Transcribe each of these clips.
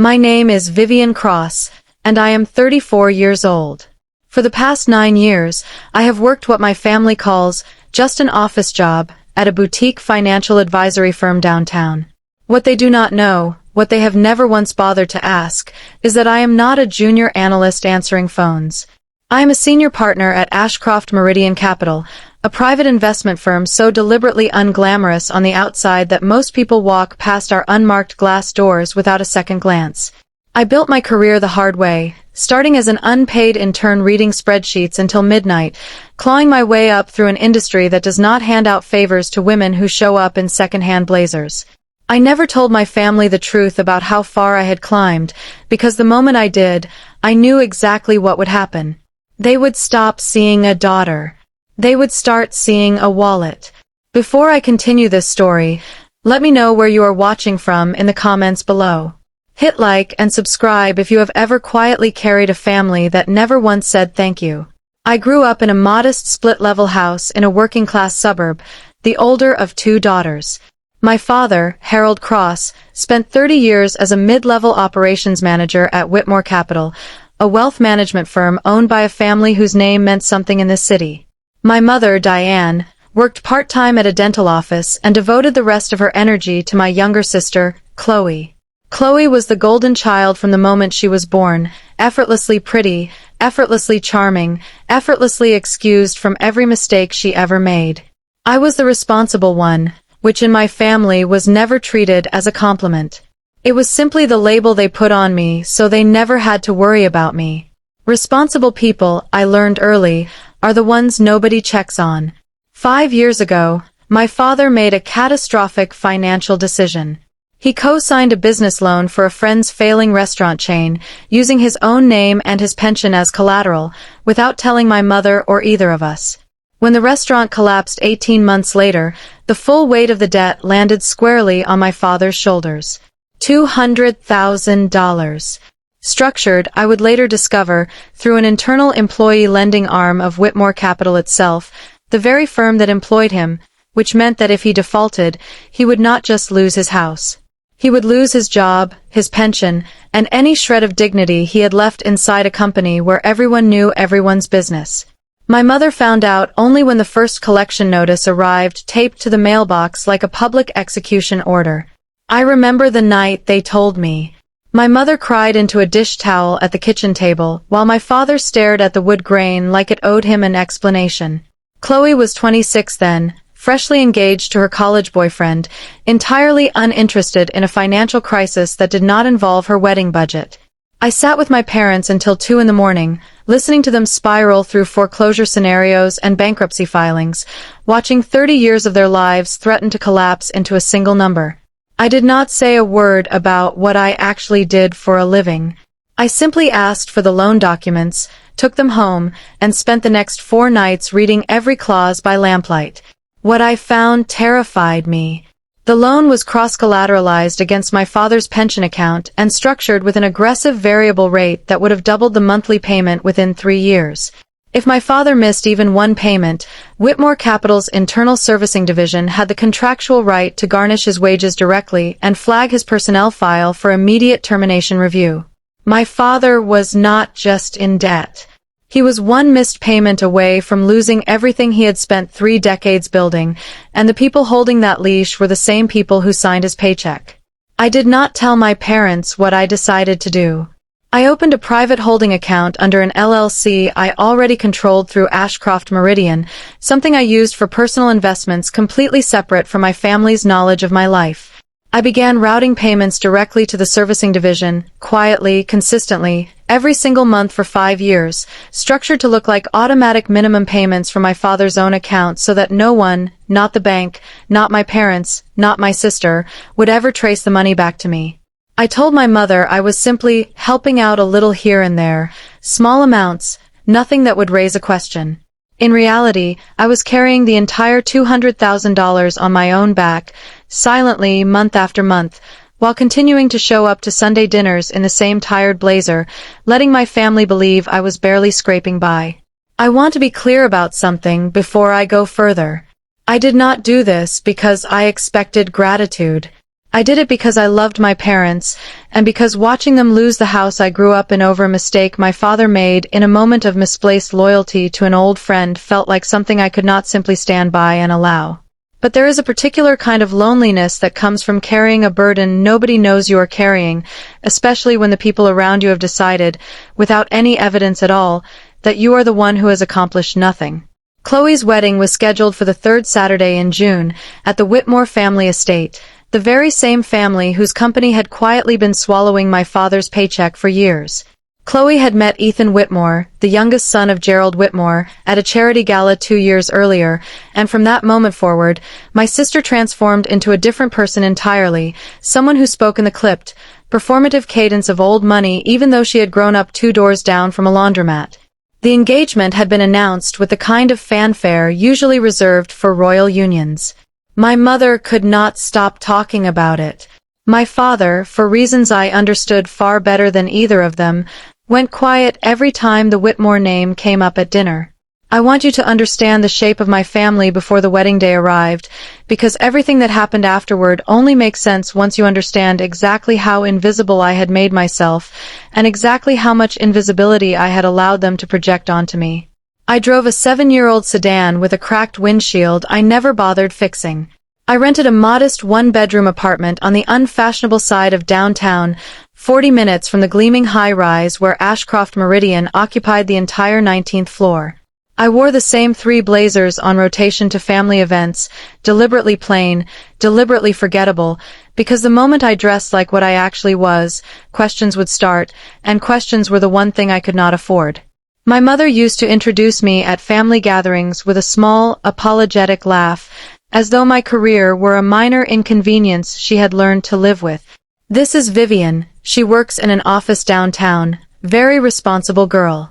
My name is Vivian Cross, and I am 34 years old. For the past 9 years, I have worked what my family calls just an office job at a boutique financial advisory firm downtown. What they do not know, what they have never once bothered to ask, is that I am not a junior analyst answering phones. I am a senior partner at Ashcroft Meridian Capital, a private investment firm so deliberately unglamorous on the outside that most people walk past our unmarked glass doors without a second glance. I built my career the hard way, starting as an unpaid intern reading spreadsheets until midnight, clawing my way up through an industry that does not hand out favors to women who show up in second-hand blazers. I never told my family the truth about how far I had climbed, because the moment I did, I knew exactly what would happen. They would stop seeing a daughter. They would start seeing a wallet. Before I continue this story, let me know where you are watching from in the comments below. Hit like and subscribe if you have ever quietly carried a family that never once said thank you. I grew up in a modest split-level house in a working-class suburb, the older of 2 daughters. My father, Harold Cross, spent 30 years as a mid-level operations manager at Whitmore Capital, a wealth management firm owned by a family whose name meant something in this city. My mother, Diane, worked part-time at a dental office and devoted the rest of her energy to my younger sister, Chloe. Chloe was the golden child from the moment she was born, effortlessly pretty, effortlessly charming, effortlessly excused from every mistake she ever made. I was the responsible one, which in my family was never treated as a compliment. It was simply the label they put on me, so they never had to worry about me. Responsible people, I learned early, are the ones nobody checks on. 5 years ago, my father made a catastrophic financial decision. He co-signed a business loan for a friend's failing restaurant chain, using his own name and his pension as collateral, without telling my mother or either of us. When the restaurant collapsed 18 months later, the full weight of the debt landed squarely on my father's shoulders. $200,000. Structured, I would later discover, through an internal employee lending arm of Whitmore Capital itself, the very firm that employed him, which meant that if he defaulted, he would not just lose his house. He would lose his job, his pension, and any shred of dignity he had left inside a company where everyone knew everyone's business. My mother found out only when the first collection notice arrived taped to the mailbox like a public execution order. I remember the night they told me. My mother cried into a dish towel at the kitchen table, while my father stared at the wood grain like it owed him an explanation. Chloe was 26 then, freshly engaged to her college boyfriend, entirely uninterested in a financial crisis that did not involve her wedding budget. I sat with my parents until 2 in the morning, listening to them spiral through foreclosure scenarios and bankruptcy filings, watching 30 years of their lives threaten to collapse into a single number. I did not say a word about what I actually did for a living. I simply asked for the loan documents, took them home, and spent the next 4 nights reading every clause by lamplight. What I found terrified me. The loan was cross-collateralized against my father's pension account and structured with an aggressive variable rate that would have doubled the monthly payment within 3 years. If my father missed even one payment, Whitmore Capital's internal servicing division had the contractual right to garnish his wages directly and flag his personnel file for immediate termination review. My father was not just in debt. He was one missed payment away from losing everything he had spent 3 decades building, and the people holding that leash were the same people who signed his paycheck. I did not tell my parents what I decided to do. I opened a private holding account under an LLC I already controlled through Ashcroft Meridian, something I used for personal investments completely separate from my family's knowledge of my life. I began routing payments directly to the servicing division, quietly, consistently, every single month for 5 years, structured to look like automatic minimum payments from my father's own account so that no one, not the bank, not my parents, not my sister, would ever trace the money back to me. I told my mother I was simply helping out a little here and there, small amounts, nothing that would raise a question. In reality, I was carrying the entire $200,000 on my own back, silently, month after month, while continuing to show up to Sunday dinners in the same tired blazer, letting my family believe I was barely scraping by. I want to be clear about something before I go further. I did not do this because I expected gratitude. I did it because I loved my parents, and because watching them lose the house I grew up in over a mistake my father made in a moment of misplaced loyalty to an old friend felt like something I could not simply stand by and allow. But there is a particular kind of loneliness that comes from carrying a burden nobody knows you are carrying, especially when the people around you have decided, without any evidence at all, that you are the one who has accomplished nothing. Chloe's wedding was scheduled for the third Saturday in June, at the Whitmore family estate, the very same family whose company had quietly been swallowing my father's paycheck for years. Chloe had met Ethan Whitmore, the youngest son of Gerald Whitmore, at a charity gala 2 years earlier, and from that moment forward, my sister transformed into a different person entirely, someone who spoke in the clipped, performative cadence of old money even though she had grown up 2 doors down from a laundromat. The engagement had been announced with the kind of fanfare usually reserved for royal unions. My mother could not stop talking about it. My father, for reasons I understood far better than either of them, went quiet every time the Whitmore name came up at dinner. I want you to understand the shape of my family before the wedding day arrived, because everything that happened afterward only makes sense once you understand exactly how invisible I had made myself, and exactly how much invisibility I had allowed them to project onto me. I drove a 7-year-old sedan with a cracked windshield I never bothered fixing. I rented a modest 1-bedroom apartment on the unfashionable side of downtown, 40 minutes from the gleaming high-rise where Ashcroft Meridian occupied the entire 19th floor. I wore the same 3 blazers on rotation to family events, deliberately plain, deliberately forgettable, because the moment I dressed like what I actually was, questions would start, and questions were the one thing I could not afford. My mother used to introduce me at family gatherings with a small, apologetic laugh, as though my career were a minor inconvenience she had learned to live with. This is Vivian, she works in an office downtown, very responsible girl.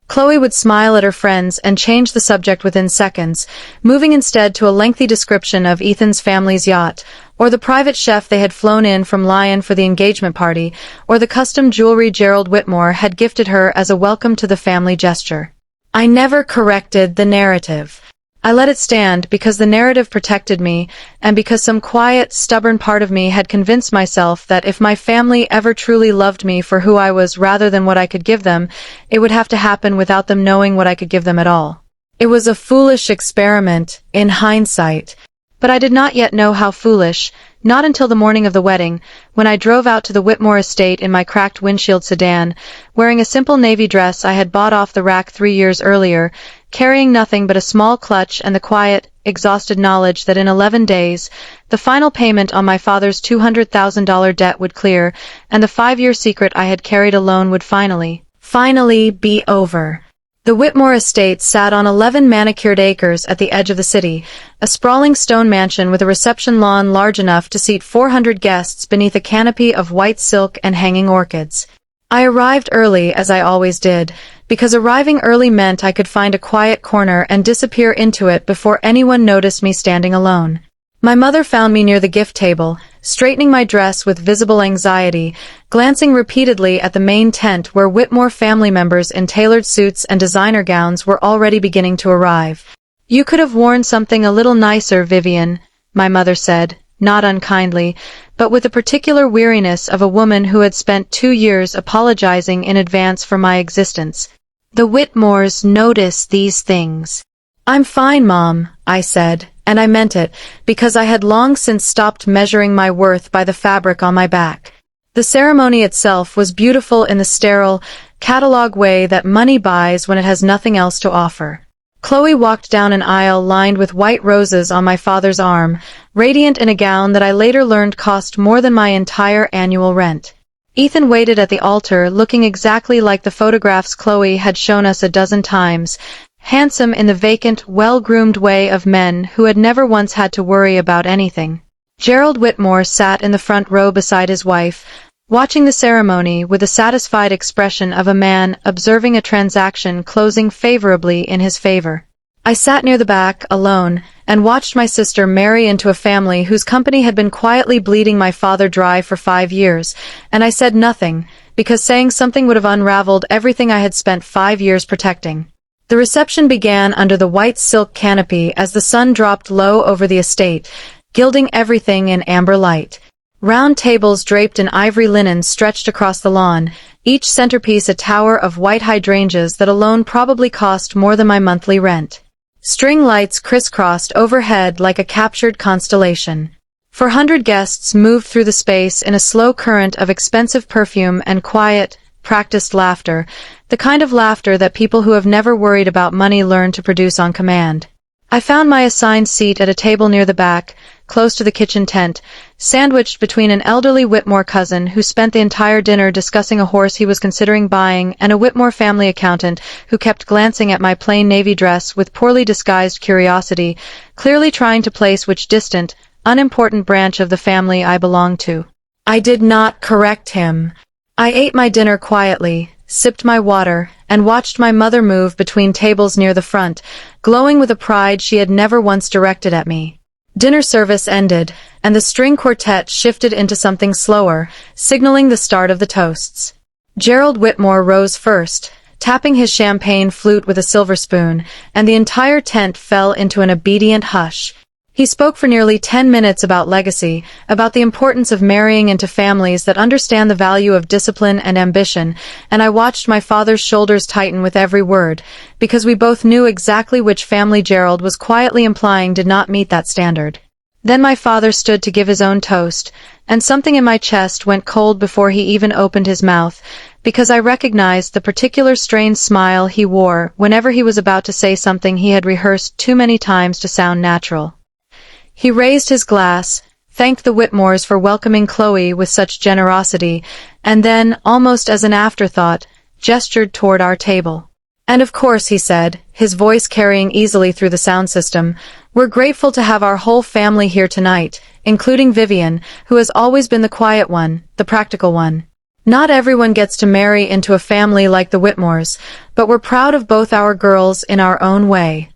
Chloe would smile at her friends and change the subject within seconds, moving instead to a lengthy description of Ethan's family's yacht, or the private chef they had flown in from Lyon for the engagement party, or the custom jewelry Gerald Whitmore had gifted her as a welcome to the family gesture. I never corrected the narrative. I let it stand because the narrative protected me, and because some quiet, stubborn part of me had convinced myself that if my family ever truly loved me for who I was rather than what I could give them, it would have to happen without them knowing what I could give them at all. It was a foolish experiment, in hindsight. But I did not yet know how foolish, not until the morning of the wedding, when I drove out to the Whitmore estate in my cracked windshield sedan, wearing a simple navy dress I had bought off the rack 3 years earlier, carrying nothing but a small clutch and the quiet, exhausted knowledge that in 11 days, the final payment on my father's $200,000 debt would clear, and the 5-year secret I had carried alone would finally be over. The Whitmore estate sat on 11 manicured acres at the edge of the city, a sprawling stone mansion with a reception lawn large enough to seat 400 guests beneath a canopy of white silk and hanging orchids. I arrived early, as I always did, because arriving early meant I could find a quiet corner and disappear into it before anyone noticed me standing alone. My mother found me near the gift table, straightening my dress with visible anxiety, glancing repeatedly at the main tent where Whitmore family members in tailored suits and designer gowns were already beginning to arrive. "You could have worn something a little nicer, Vivian," my mother said, not unkindly, but with the particular weariness of a woman who had spent 2 years apologizing in advance for my existence. The Whitmores notice these things. "I'm fine, Mom," I said, and I meant it, because I had long since stopped measuring my worth by the fabric on my back. The ceremony itself was beautiful in the sterile, catalog way that money buys when it has nothing else to offer. Chloe walked down an aisle lined with white roses on my father's arm, radiant in a gown that I later learned cost more than my entire annual rent. Ethan waited at the altar looking exactly like the photographs Chloe had shown us a dozen times, handsome in the vacant, well-groomed way of men who had never once had to worry about anything. Gerald Whitmore sat in the front row beside his wife, watching the ceremony with the satisfied expression of a man observing a transaction closing favorably in his favor. I sat near the back, alone, and watched my sister marry into a family whose company had been quietly bleeding my father dry for 5 years, and I said nothing, because saying something would have unraveled everything I had spent 5 years protecting. The reception began under the white silk canopy as the sun dropped low over the estate, gilding everything in amber light. Round tables draped in ivory linen stretched across the lawn, each centerpiece a tower of white hydrangeas that alone probably cost more than my monthly rent. String lights crisscrossed overhead like a captured constellation. 400 guests moved through the space in a slow current of expensive perfume and quiet, practiced laughter, the kind of laughter that people who have never worried about money learn to produce on command. I found my assigned seat at a table near the back, close to the kitchen tent, sandwiched between an elderly Whitmore cousin who spent the entire dinner discussing a horse he was considering buying and a Whitmore family accountant who kept glancing at my plain navy dress with poorly disguised curiosity, clearly trying to place which distant, unimportant branch of the family I belonged to. I did not correct him. I ate my dinner quietly, sipped my water, and watched my mother move between tables near the front, glowing with a pride she had never once directed at me. Dinner service ended, and the string quartet shifted into something slower, signaling the start of the toasts. Gerald Whitmore rose first, tapping his champagne flute with a silver spoon, and the entire tent fell into an obedient hush. He spoke for nearly 10 minutes about legacy, about the importance of marrying into families that understand the value of discipline and ambition, and I watched my father's shoulders tighten with every word, because we both knew exactly which family Gerald was quietly implying did not meet that standard. Then my father stood to give his own toast, and something in my chest went cold before he even opened his mouth, because I recognized the particular strained smile he wore whenever he was about to say something he had rehearsed too many times to sound natural. He raised his glass, thanked the Whitmores for welcoming Chloe with such generosity, and then, almost as an afterthought, gestured toward our table. "And of course," he said, his voice carrying easily through the sound system, "we're grateful to have our whole family here tonight, including Vivian, who has always been the quiet one, the practical one. Not everyone gets to marry into a family like the Whitmores, but we're proud of both our girls in our own way."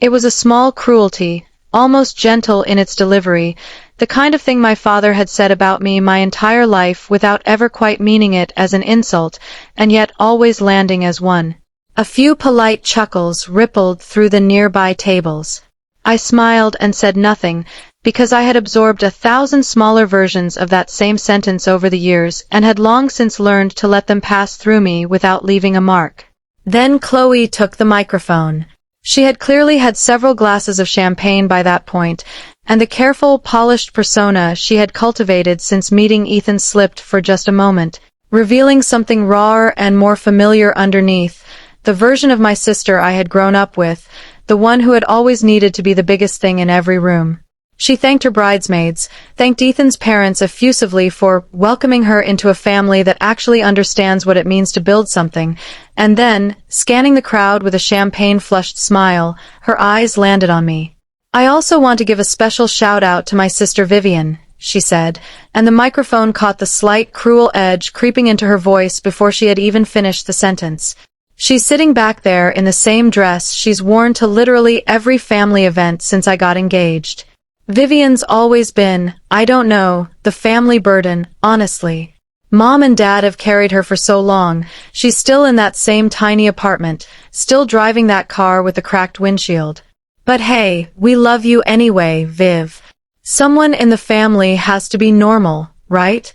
It was a small cruelty, almost gentle in its delivery, the kind of thing my father had said about me my entire life without ever quite meaning it as an insult, and yet always landing as one. A few polite chuckles rippled through the nearby tables. I smiled and said nothing, because I had absorbed 1,000 smaller versions of that same sentence over the years and had long since learned to let them pass through me without leaving a mark. Then Chloe took the microphone. She had clearly had several glasses of champagne by that point, and the careful, polished persona she had cultivated since meeting Ethan slipped for just a moment, revealing something rawer and more familiar underneath, the version of my sister I had grown up with, the one who had always needed to be the biggest thing in every room. She thanked her bridesmaids, thanked Ethan's parents effusively for welcoming her into a family that actually understands what it means to build something, and then, scanning the crowd with a champagne-flushed smile, her eyes landed on me. "I also want to give a special shout-out to my sister Vivian," she said, and the microphone caught the slight, cruel edge creeping into her voice before she had even finished the sentence. "She's sitting back there in the same dress she's worn to literally every family event since I got engaged. Vivian's always been, I don't know, the family burden, honestly. Mom and Dad have carried her for so long, she's still in that same tiny apartment, still driving that car with the cracked windshield. But hey, we love you anyway, Viv. Someone in the family has to be normal, right?"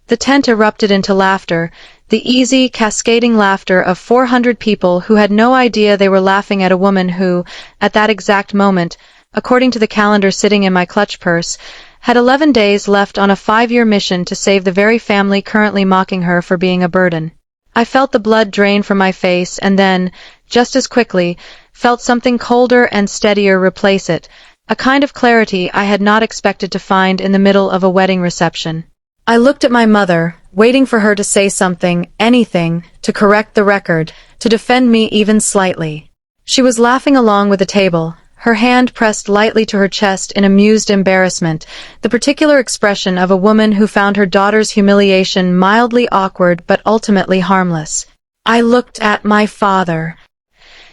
The tent erupted into laughter, the easy, cascading laughter of 400 people who had no idea they were laughing at a woman who, at that exact moment, according to the calendar sitting in my clutch purse, had 11 days left on a 5-year mission to save the very family currently mocking her for being a burden. I felt the blood drain from my face and then, just as quickly, felt something colder and steadier replace it, a kind of clarity I had not expected to find in the middle of a wedding reception. I looked at my mother, waiting for her to say something, anything, to correct the record, to defend me even slightly. She was laughing along with the table, her hand pressed lightly to her chest in amused embarrassment, the particular expression of a woman who found her daughter's humiliation mildly awkward but ultimately harmless. I looked at my father.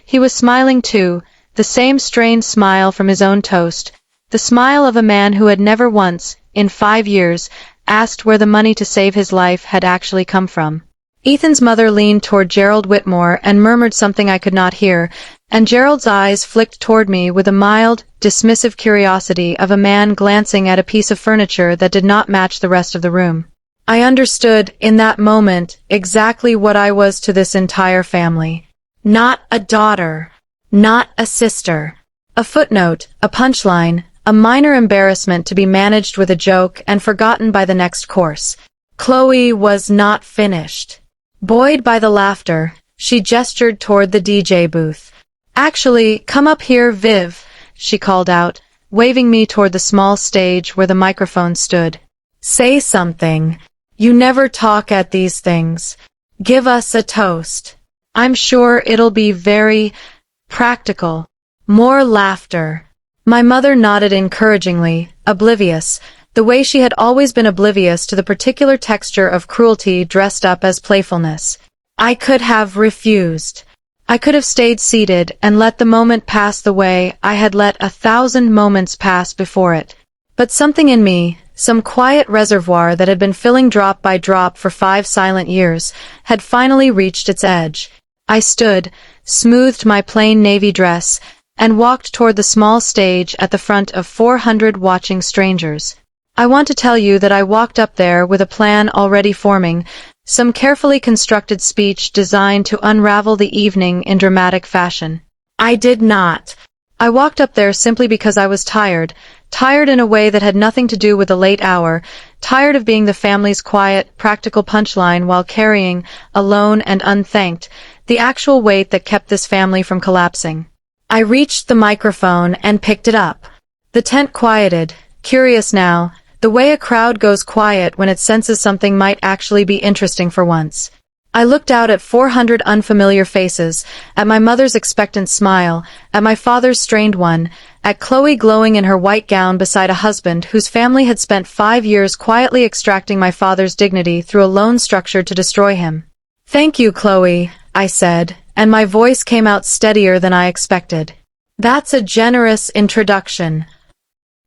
He was smiling too, the same strained smile from his own toast, the smile of a man who had never once, in 5 years, asked where the money to save his life had actually come from. Ethan's mother leaned toward Gerald Whitmore and murmured something I could not hear, and Gerald's eyes flicked toward me with a mild, dismissive curiosity of a man glancing at a piece of furniture that did not match the rest of the room. I understood, in that moment, exactly what I was to this entire family. Not a daughter. Not a sister. A footnote, a punchline, a minor embarrassment to be managed with a joke and forgotten by the next course. Chloe was not finished. Buoyed by the laughter, she gestured toward the DJ booth. "Actually, come up here, Viv," she called out, waving me toward the small stage where the microphone stood. "Say something. You never talk at these things. Give us a toast. I'm sure it'll be very practical." More laughter. My mother nodded encouragingly, oblivious, the way she had always been oblivious to the particular texture of cruelty dressed up as playfulness. I could have refused. I could have stayed seated and let the moment pass the way I had let 1,000 moments pass before it. But something in me, some quiet reservoir that had been filling drop by drop for 5 silent years, had finally reached its edge. I stood, smoothed my plain navy dress, and walked toward the small stage at the front of 400 watching strangers. I want to tell you that I walked up there with a plan already forming, some carefully constructed speech designed to unravel the evening in dramatic fashion. I did not. I walked up there simply because I was tired in a way that had nothing to do with the late hour, tired of being the family's quiet, practical punchline while carrying, alone and unthanked, the actual weight that kept this family from collapsing. I reached the microphone and picked it up. The tent quieted, curious now, the way a crowd goes quiet when it senses something might actually be interesting for once. I looked out at 400 unfamiliar faces, at my mother's expectant smile, at my father's strained one, at Chloe glowing in her white gown beside a husband whose family had spent 5 years quietly extracting my father's dignity through a loan structured to destroy him. "Thank you, Chloe," I said, and my voice came out steadier than I expected. "That's a generous introduction."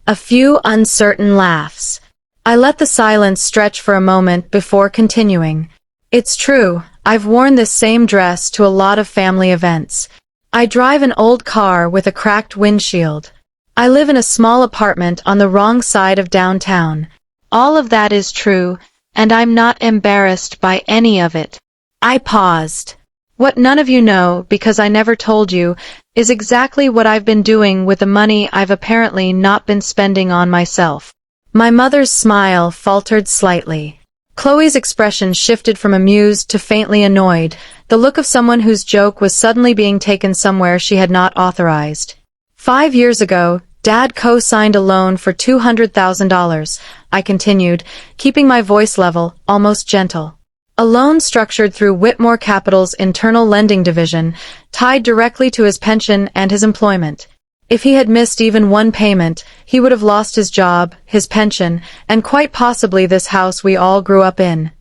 A few uncertain laughs. I let the silence stretch for a moment before continuing. "It's true, I've worn this same dress to a lot of family events. I drive an old car with a cracked windshield. I live in a small apartment on the wrong side of downtown. All of that is true, and I'm not embarrassed by any of it." I paused. "What none of you know, because I never told you, is exactly what I've been doing with the money I've apparently not been spending on myself." My mother's smile faltered slightly. Chloe's expression shifted from amused to faintly annoyed, the look of someone whose joke was suddenly being taken somewhere she had not authorized. 5 years ago, Dad co-signed a loan for $200,000, I continued, keeping my voice level, almost gentle. A loan structured through Whitmore Capital's internal lending division, tied directly to his pension and his employment. If he had missed even one payment, he would have lost his job, his pension, and quite possibly this house we all grew up in.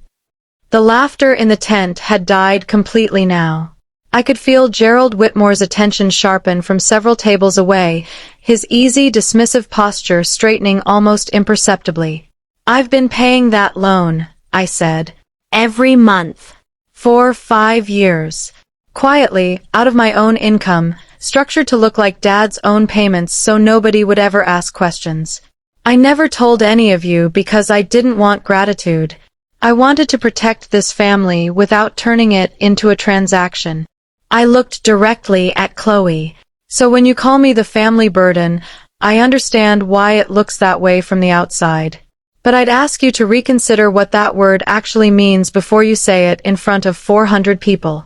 The laughter in the tent had died completely now. I could feel Gerald Whitmore's attention sharpen from several tables away, his easy, dismissive posture straightening almost imperceptibly. "I've been paying that loan," I said. "Every month. For 5 years. Quietly, out of my own income, structured to look like Dad's own payments so nobody would ever ask questions. I never told any of you because I didn't want gratitude. I wanted to protect this family without turning it into a transaction." I looked directly at Chloe. "So when you call me the family burden, I understand why it looks that way from the outside. But I'd ask you to reconsider what that word actually means before you say it in front of 400 people."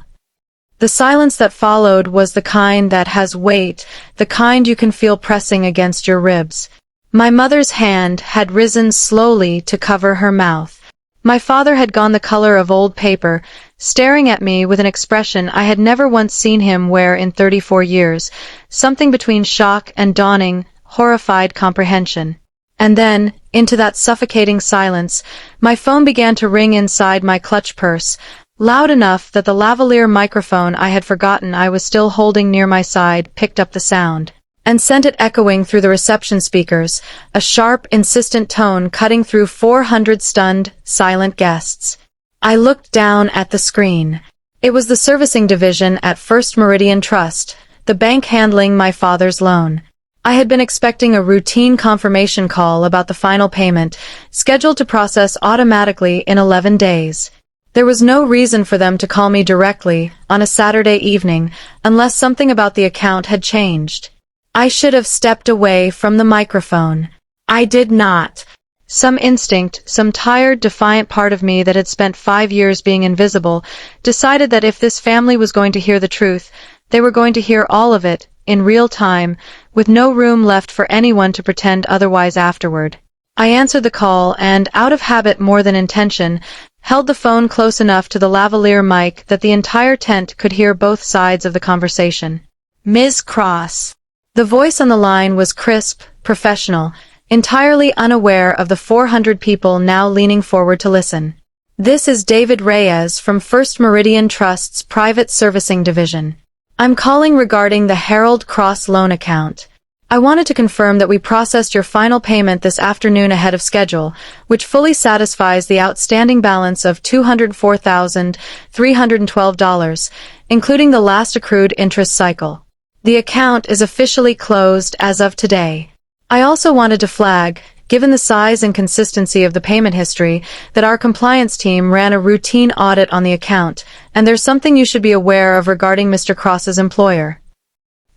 The silence that followed was the kind that has weight, the kind you can feel pressing against your ribs. My mother's hand had risen slowly to cover her mouth. My father had gone the color of old paper, staring at me with an expression I had never once seen him wear in 34 years, something between shock and dawning, horrified comprehension. And then, into that suffocating silence, my phone began to ring inside my clutch purse, loud enough that the lavalier microphone I had forgotten I was still holding near my side picked up the sound, and sent it echoing through the reception speakers, a sharp, insistent tone cutting through 400 stunned, silent guests. I looked down at the screen. It was the servicing division at First Meridian Trust, the bank handling my father's loan. I had been expecting a routine confirmation call about the final payment, scheduled to process automatically in 11 days. There was no reason for them to call me directly on a Saturday evening unless something about the account had changed. I should have stepped away from the microphone. I did not. Some instinct, some tired, defiant part of me that had spent 5 years being invisible, decided that if this family was going to hear the truth, they were going to hear all of it, in real time, with no room left for anyone to pretend otherwise afterward. I answered the call and, out of habit more than intention, held the phone close enough to the lavalier mic that the entire tent could hear both sides of the conversation. Ms. Cross. The voice on the line was crisp, professional, entirely unaware of the 400 people now leaning forward to listen. This is David Reyes from First Meridian Trust's Private Servicing Division. I'm calling regarding the Harold Cross loan account. I wanted to confirm that we processed your final payment this afternoon ahead of schedule, which fully satisfies the outstanding balance of $204,312, including the last accrued interest cycle. The account is officially closed as of today. I also wanted to flag, given the size and consistency of the payment history, that our compliance team ran a routine audit on the account, and there's something you should be aware of regarding Mr. Cross's employer.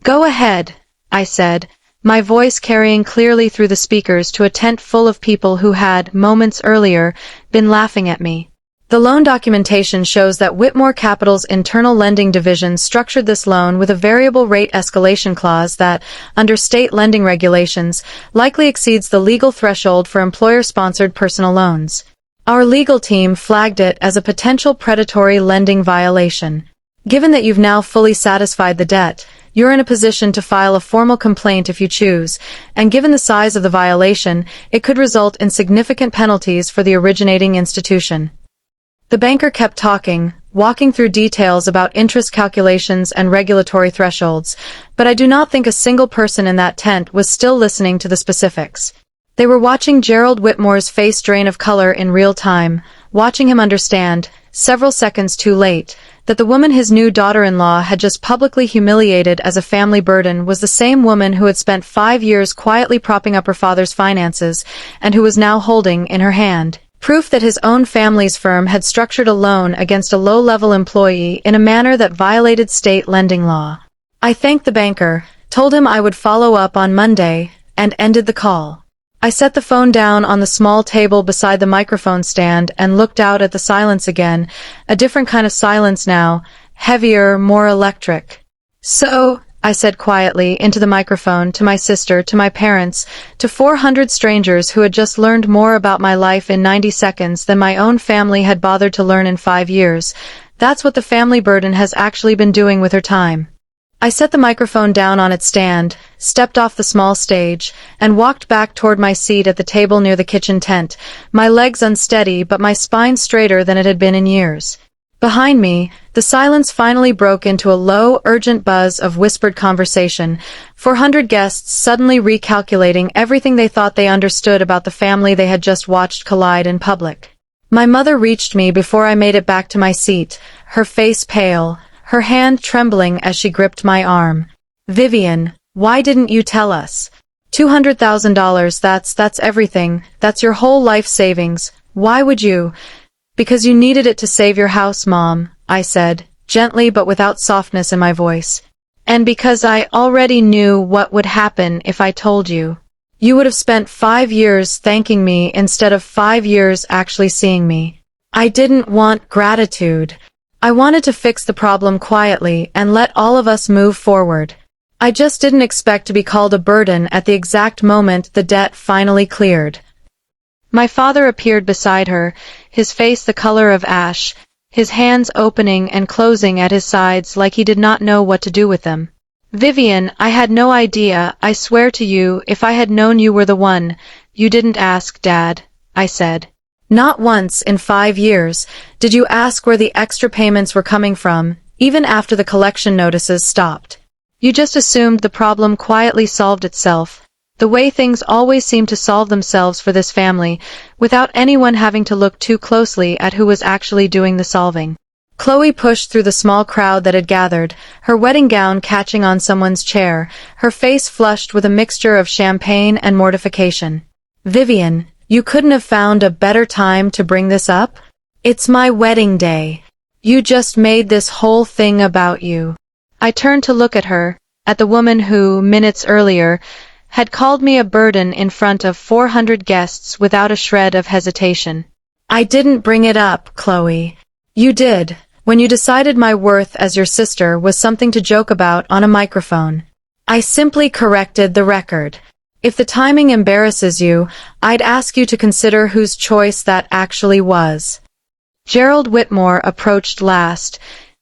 Go ahead, I said, my voice carrying clearly through the speakers to a tent full of people who had, moments earlier, been laughing at me. The loan documentation shows that Whitmore Capital's internal lending division structured this loan with a variable rate escalation clause that, under state lending regulations, likely exceeds the legal threshold for employer-sponsored personal loans. Our legal team flagged it as a potential predatory lending violation. Given that you've now fully satisfied the debt, you're in a position to file a formal complaint if you choose, and given the size of the violation, it could result in significant penalties for the originating institution. The banker kept talking, walking through details about interest calculations and regulatory thresholds, but I do not think a single person in that tent was still listening to the specifics. They were watching Gerald Whitmore's face drain of color in real time, watching him understand, several seconds too late, that the woman his new daughter-in-law had just publicly humiliated as a family burden was the same woman who had spent 5 years quietly propping up her father's finances, and who was now holding, in her hand, proof that his own family's firm had structured a loan against a low-level employee in a manner that violated state lending law. I thanked the banker, told him I would follow up on Monday, and ended the call. I set the phone down on the small table beside the microphone stand and looked out at the silence again, a different kind of silence now, heavier, more electric. So, I said quietly into the microphone, to my sister, to my parents, to 400 strangers who had just learned more about my life in 90 seconds than my own family had bothered to learn in 5 years. That's what the family burden has actually been doing with her time. I set the microphone down on its stand, stepped off the small stage, and walked back toward my seat at the table near the kitchen tent, my legs unsteady but my spine straighter than it had been in years. Behind me, the silence finally broke into a low, urgent buzz of whispered conversation, 400 guests suddenly recalculating everything they thought they understood about the family they had just watched collide in public. My mother reached me before I made it back to my seat, her face pale, her hand trembling as she gripped my arm. Vivian, why didn't you tell us? $200,000, that's everything, that's your whole life savings. Why would you? Because you needed it to save your house, Mom, I said, gently but without softness in my voice. And because I already knew what would happen if I told you. You would have spent 5 years thanking me instead of 5 years actually seeing me. I didn't want gratitude. I wanted to fix the problem quietly and let all of us move forward. I just didn't expect to be called a burden at the exact moment the debt finally cleared. My father appeared beside her, his face the color of ash, his hands opening and closing at his sides like he did not know what to do with them. Vivian, I had no idea, I swear to you, if I had known you were the one. You didn't ask, Dad, I said. Not once in 5 years did you ask where the extra payments were coming from, even after the collection notices stopped. You just assumed the problem quietly solved itself. The way things always seemed to solve themselves for this family, without anyone having to look too closely at who was actually doing the solving. Chloe pushed through the small crowd that had gathered, her wedding gown catching on someone's chair, her face flushed with a mixture of champagne and mortification. "Vivian, you couldn't have found a better time to bring this up? It's my wedding day. You just made this whole thing about you." I turned to look at her, at the woman who, minutes earlier, had called me a burden in front of 400 guests without a shred of hesitation. "I didn't bring it up, Chloe. You did, when you decided my worth as your sister was something to joke about on a microphone. I simply corrected the record. If the timing embarrasses you, I'd ask you to consider whose choice that actually was." Gerald Whitmore approached last,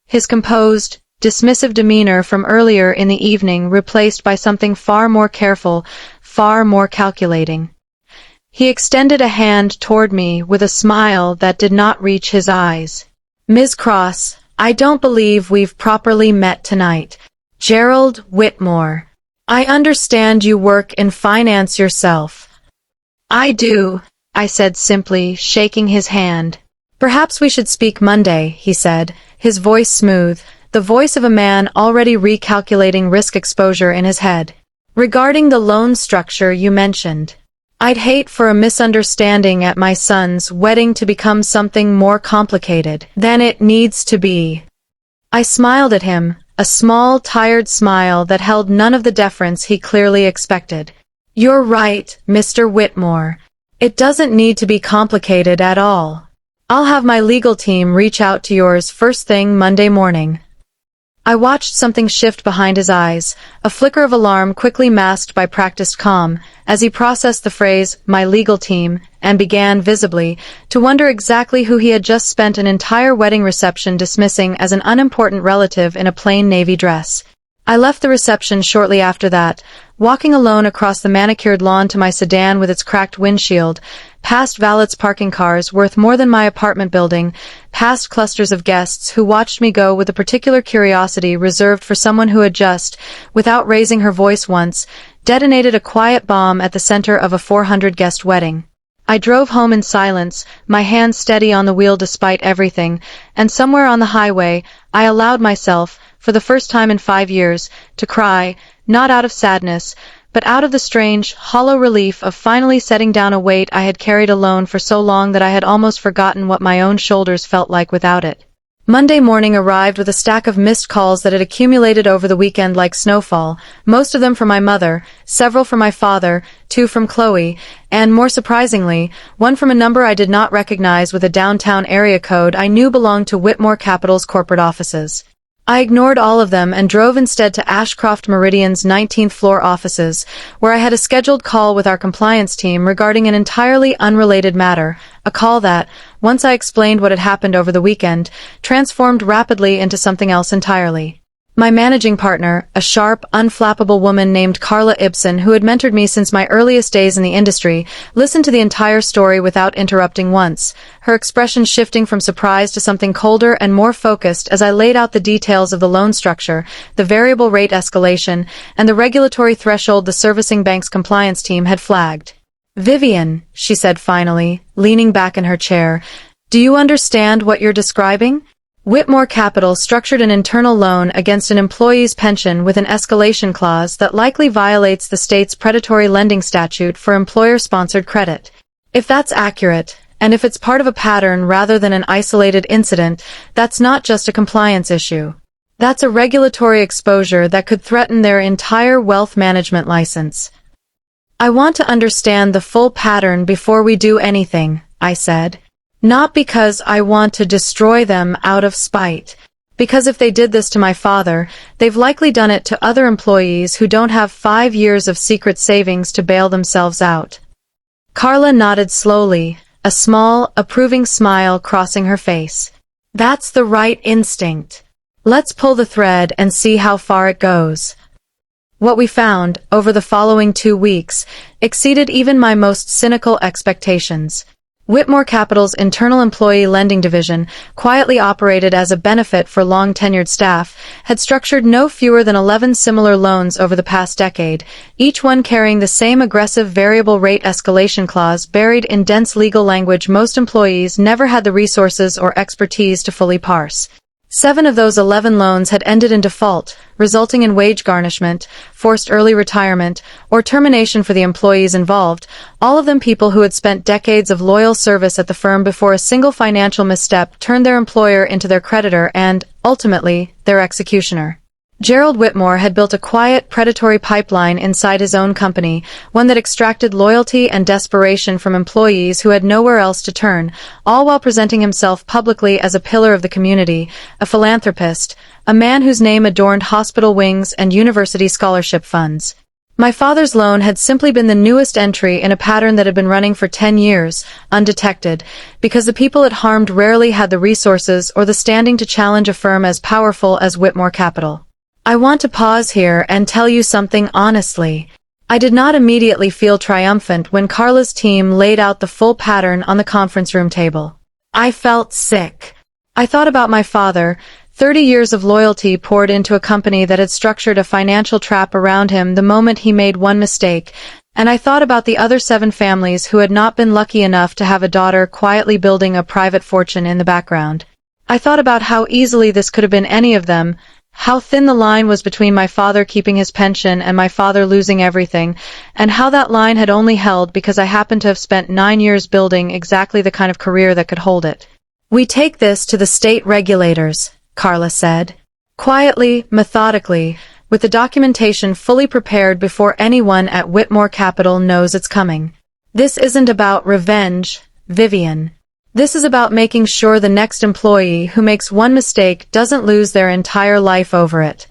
his composed, dismissive demeanor from earlier in the evening replaced by something far more careful, far more calculating. He extended a hand toward me with a smile that did not reach his eyes. "Ms. Cross, I don't believe we've properly met tonight. Gerald Whitmore. I understand you work in finance yourself." "I do," I said simply, shaking his hand. "Perhaps we should speak Monday," he said, his voice smooth, the voice of a man already recalculating risk exposure in his head. "Regarding the loan structure you mentioned, I'd hate for a misunderstanding at my son's wedding to become something more complicated than it needs to be." I smiled at him, a small, tired smile that held none of the deference he clearly expected. "You're right, Mr. Whitmore. It doesn't need to be complicated at all. I'll have my legal team reach out to yours first thing Monday morning." I watched something shift behind his eyes, a flicker of alarm quickly masked by practiced calm, as he processed the phrase, "my legal team," and began, visibly, to wonder exactly who he had just spent an entire wedding reception dismissing as an unimportant relative in a plain navy dress. I left the reception shortly after that, walking alone across the manicured lawn to my sedan with its cracked windshield, past valets parking cars worth more than my apartment building, past clusters of guests who watched me go with a particular curiosity reserved for someone who had just, without raising her voice once, detonated a quiet bomb at the center of a 400-guest wedding. I drove home in silence, my hand steady on the wheel despite everything, and somewhere on the highway, I allowed myself, for the first time in 5 years, to cry, not out of sadness, but out of the strange, hollow relief of finally setting down a weight I had carried alone for so long that I had almost forgotten what my own shoulders felt like without it. Monday morning arrived with a stack of missed calls that had accumulated over the weekend like snowfall, most of them from my mother, several from my father, 2 from Chloe, and, more surprisingly, one from a number I did not recognize with a downtown area code I knew belonged to Whitmore Capital's corporate offices. I ignored all of them and drove instead to Ashcroft Meridian's 19th floor offices, where I had a scheduled call with our compliance team regarding an entirely unrelated matter, a call that, once I explained what had happened over the weekend, transformed rapidly into something else entirely. My managing partner, a sharp, unflappable woman named Carla Ibsen who had mentored me since my earliest days in the industry, listened to the entire story without interrupting once, her expression shifting from surprise to something colder and more focused as I laid out the details of the loan structure, the variable rate escalation, and the regulatory threshold the servicing bank's compliance team had flagged. "Vivian," she said finally, leaning back in her chair, "do you understand what you're describing? Whitmore Capital structured an internal loan against an employee's pension with an escalation clause that likely violates the state's predatory lending statute for employer-sponsored credit. If that's accurate, and if it's part of a pattern rather than an isolated incident, that's not just a compliance issue. That's a regulatory exposure that could threaten their entire wealth management license." "I want to understand the full pattern before we do anything," I said. "Not because I want to destroy them out of spite. Because if they did this to my father, they've likely done it to other employees who don't have 5 years of secret savings to bail themselves out." Carla nodded slowly, a small, approving smile crossing her face. "That's the right instinct. Let's pull the thread and see how far it goes." What we found, over the following 2 weeks, exceeded even my most cynical expectations. Whitmore Capital's internal employee lending division, quietly operated as a benefit for long-tenured staff, had structured no fewer than 11 similar loans over the past decade, each one carrying the same aggressive variable rate escalation clause buried in dense legal language most employees never had the resources or expertise to fully parse. 7 of those 11 loans had ended in default, resulting in wage garnishment, forced early retirement, or termination for the employees involved, all of them people who had spent decades of loyal service at the firm before a single financial misstep turned their employer into their creditor and, ultimately, their executioner. Gerald Whitmore had built a quiet, predatory pipeline inside his own company, one that extracted loyalty and desperation from employees who had nowhere else to turn, all while presenting himself publicly as a pillar of the community, a philanthropist, a man whose name adorned hospital wings and university scholarship funds. My father's loan had simply been the newest entry in a pattern that had been running for 10 years, undetected, because the people it harmed rarely had the resources or the standing to challenge a firm as powerful as Whitmore Capital. I want to pause here and tell you something honestly. I did not immediately feel triumphant when Carla's team laid out the full pattern on the conference room table. I felt sick. I thought about my father, 30 years of loyalty poured into a company that had structured a financial trap around him the moment he made one mistake, and I thought about the other 7 families who had not been lucky enough to have a daughter quietly building a private fortune in the background. I thought about how easily this could have been any of them, how thin the line was between my father keeping his pension and my father losing everything, and how that line had only held because I happened to have spent 9 years building exactly the kind of career that could hold it. We take this to the state regulators, Carla said. Quietly, methodically, with the documentation fully prepared before anyone at Whitmore Capital knows it's coming. This isn't about revenge, Vivian. This is about making sure the next employee who makes one mistake doesn't lose their entire life over it.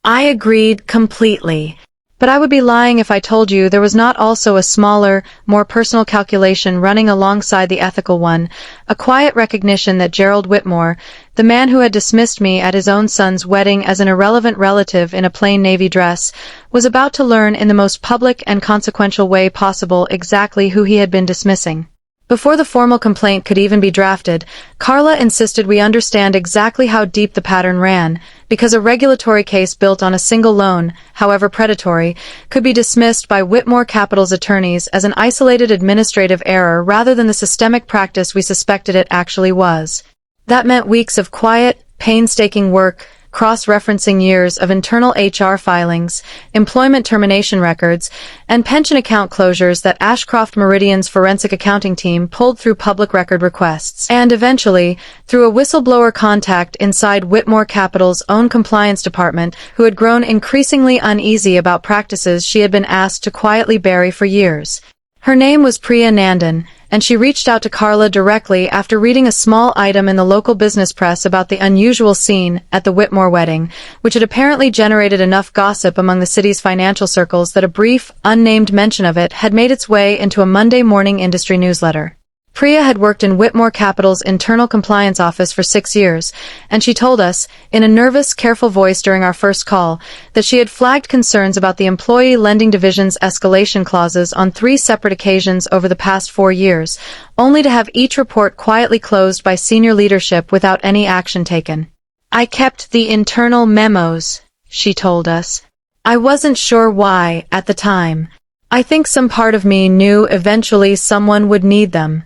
I agreed completely. But I would be lying if I told you there was not also a smaller, more personal calculation running alongside the ethical one, a quiet recognition that Gerald Whitmore, the man who had dismissed me at his own son's wedding as an irrelevant relative in a plain navy dress, was about to learn in the most public and consequential way possible exactly who he had been dismissing. Before the formal complaint could even be drafted, Carla insisted we understand exactly how deep the pattern ran, because a regulatory case built on a single loan, however predatory, could be dismissed by Whitmore Capital's attorneys as an isolated administrative error rather than the systemic practice we suspected it actually was. That meant weeks of quiet, painstaking work, cross-referencing years of internal HR filings, employment termination records, and pension account closures that Ashcroft Meridian's forensic accounting team pulled through public record requests. And eventually, through a whistleblower contact inside Whitmore Capital's own compliance department, who had grown increasingly uneasy about practices she had been asked to quietly bury for years. Her name was Priya Nandan, and she reached out to Carla directly after reading a small item in the local business press about the unusual scene at the Whitmore wedding, which had apparently generated enough gossip among the city's financial circles that a brief, unnamed mention of it had made its way into a Monday morning industry newsletter. Priya had worked in Whitmore Capital's internal compliance office for 6 years, and she told us, in a nervous, careful voice during our first call, that she had flagged concerns about the employee lending division's escalation clauses on 3 separate occasions over the past 4 years, only to have each report quietly closed by senior leadership without any action taken. I kept the internal memos, she told us. I wasn't sure why, at the time. I think some part of me knew eventually someone would need them.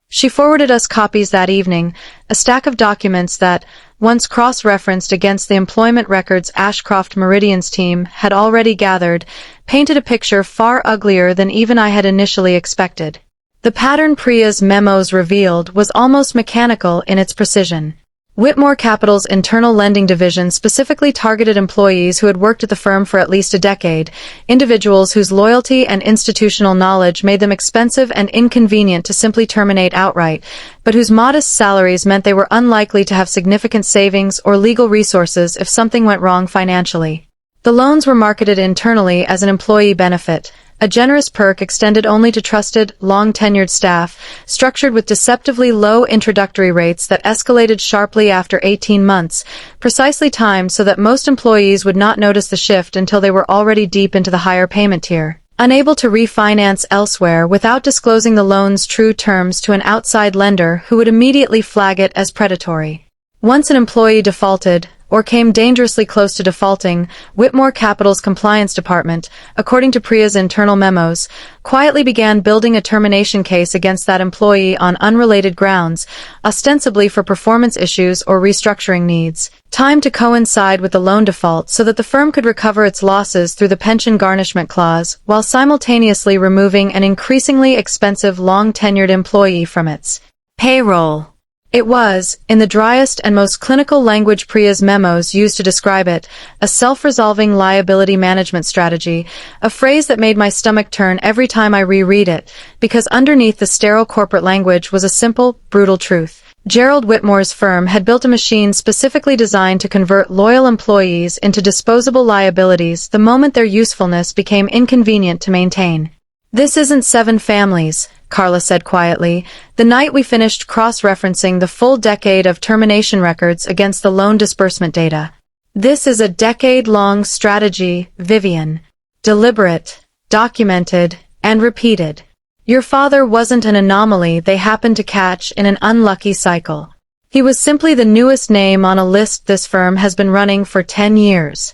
She forwarded us copies that evening, a stack of documents that, once cross-referenced against the employment records Ashcroft Meridian's team had already gathered, painted a picture far uglier than even I had initially expected. The pattern Priya's memos revealed was almost mechanical in its precision. Whitmore Capital's internal lending division specifically targeted employees who had worked at the firm for at least a decade, individuals whose loyalty and institutional knowledge made them expensive and inconvenient to simply terminate outright, but whose modest salaries meant they were unlikely to have significant savings or legal resources if something went wrong financially. The loans were marketed internally as an employee benefit, a generous perk extended only to trusted, long-tenured staff, structured with deceptively low introductory rates that escalated sharply after 18 months, precisely timed so that most employees would not notice the shift until they were already deep into the higher payment tier. unable to refinance elsewhere without disclosing the loan's true terms to an outside lender who would immediately flag it as predatory. Once an employee defaulted, or came dangerously close to defaulting, Whitmore Capital's compliance department, according to Priya's internal memos, quietly began building a termination case against that employee on unrelated grounds, ostensibly for performance issues or restructuring needs, timed to coincide with the loan default so that the firm could recover its losses through the pension garnishment clause, while simultaneously removing an increasingly expensive long-tenured employee from its payroll. It was, in the driest and most clinical language Priya's memos used to describe it, a self-resolving liability management strategy, a phrase that made my stomach turn every time I reread it, because underneath the sterile corporate language was a simple, brutal truth. Gerald Whitmore's firm had built a machine specifically designed to convert loyal employees into disposable liabilities the moment their usefulness became inconvenient to maintain. "This isn't Seven Families," Carla said quietly, the night we finished cross-referencing the full decade of termination records against the loan disbursement data. "This is a decade-long strategy, Vivian. Deliberate, documented, and repeated. Your father wasn't an anomaly they happened to catch in an unlucky cycle. He was simply the newest name on a list this firm has been running for 10 years.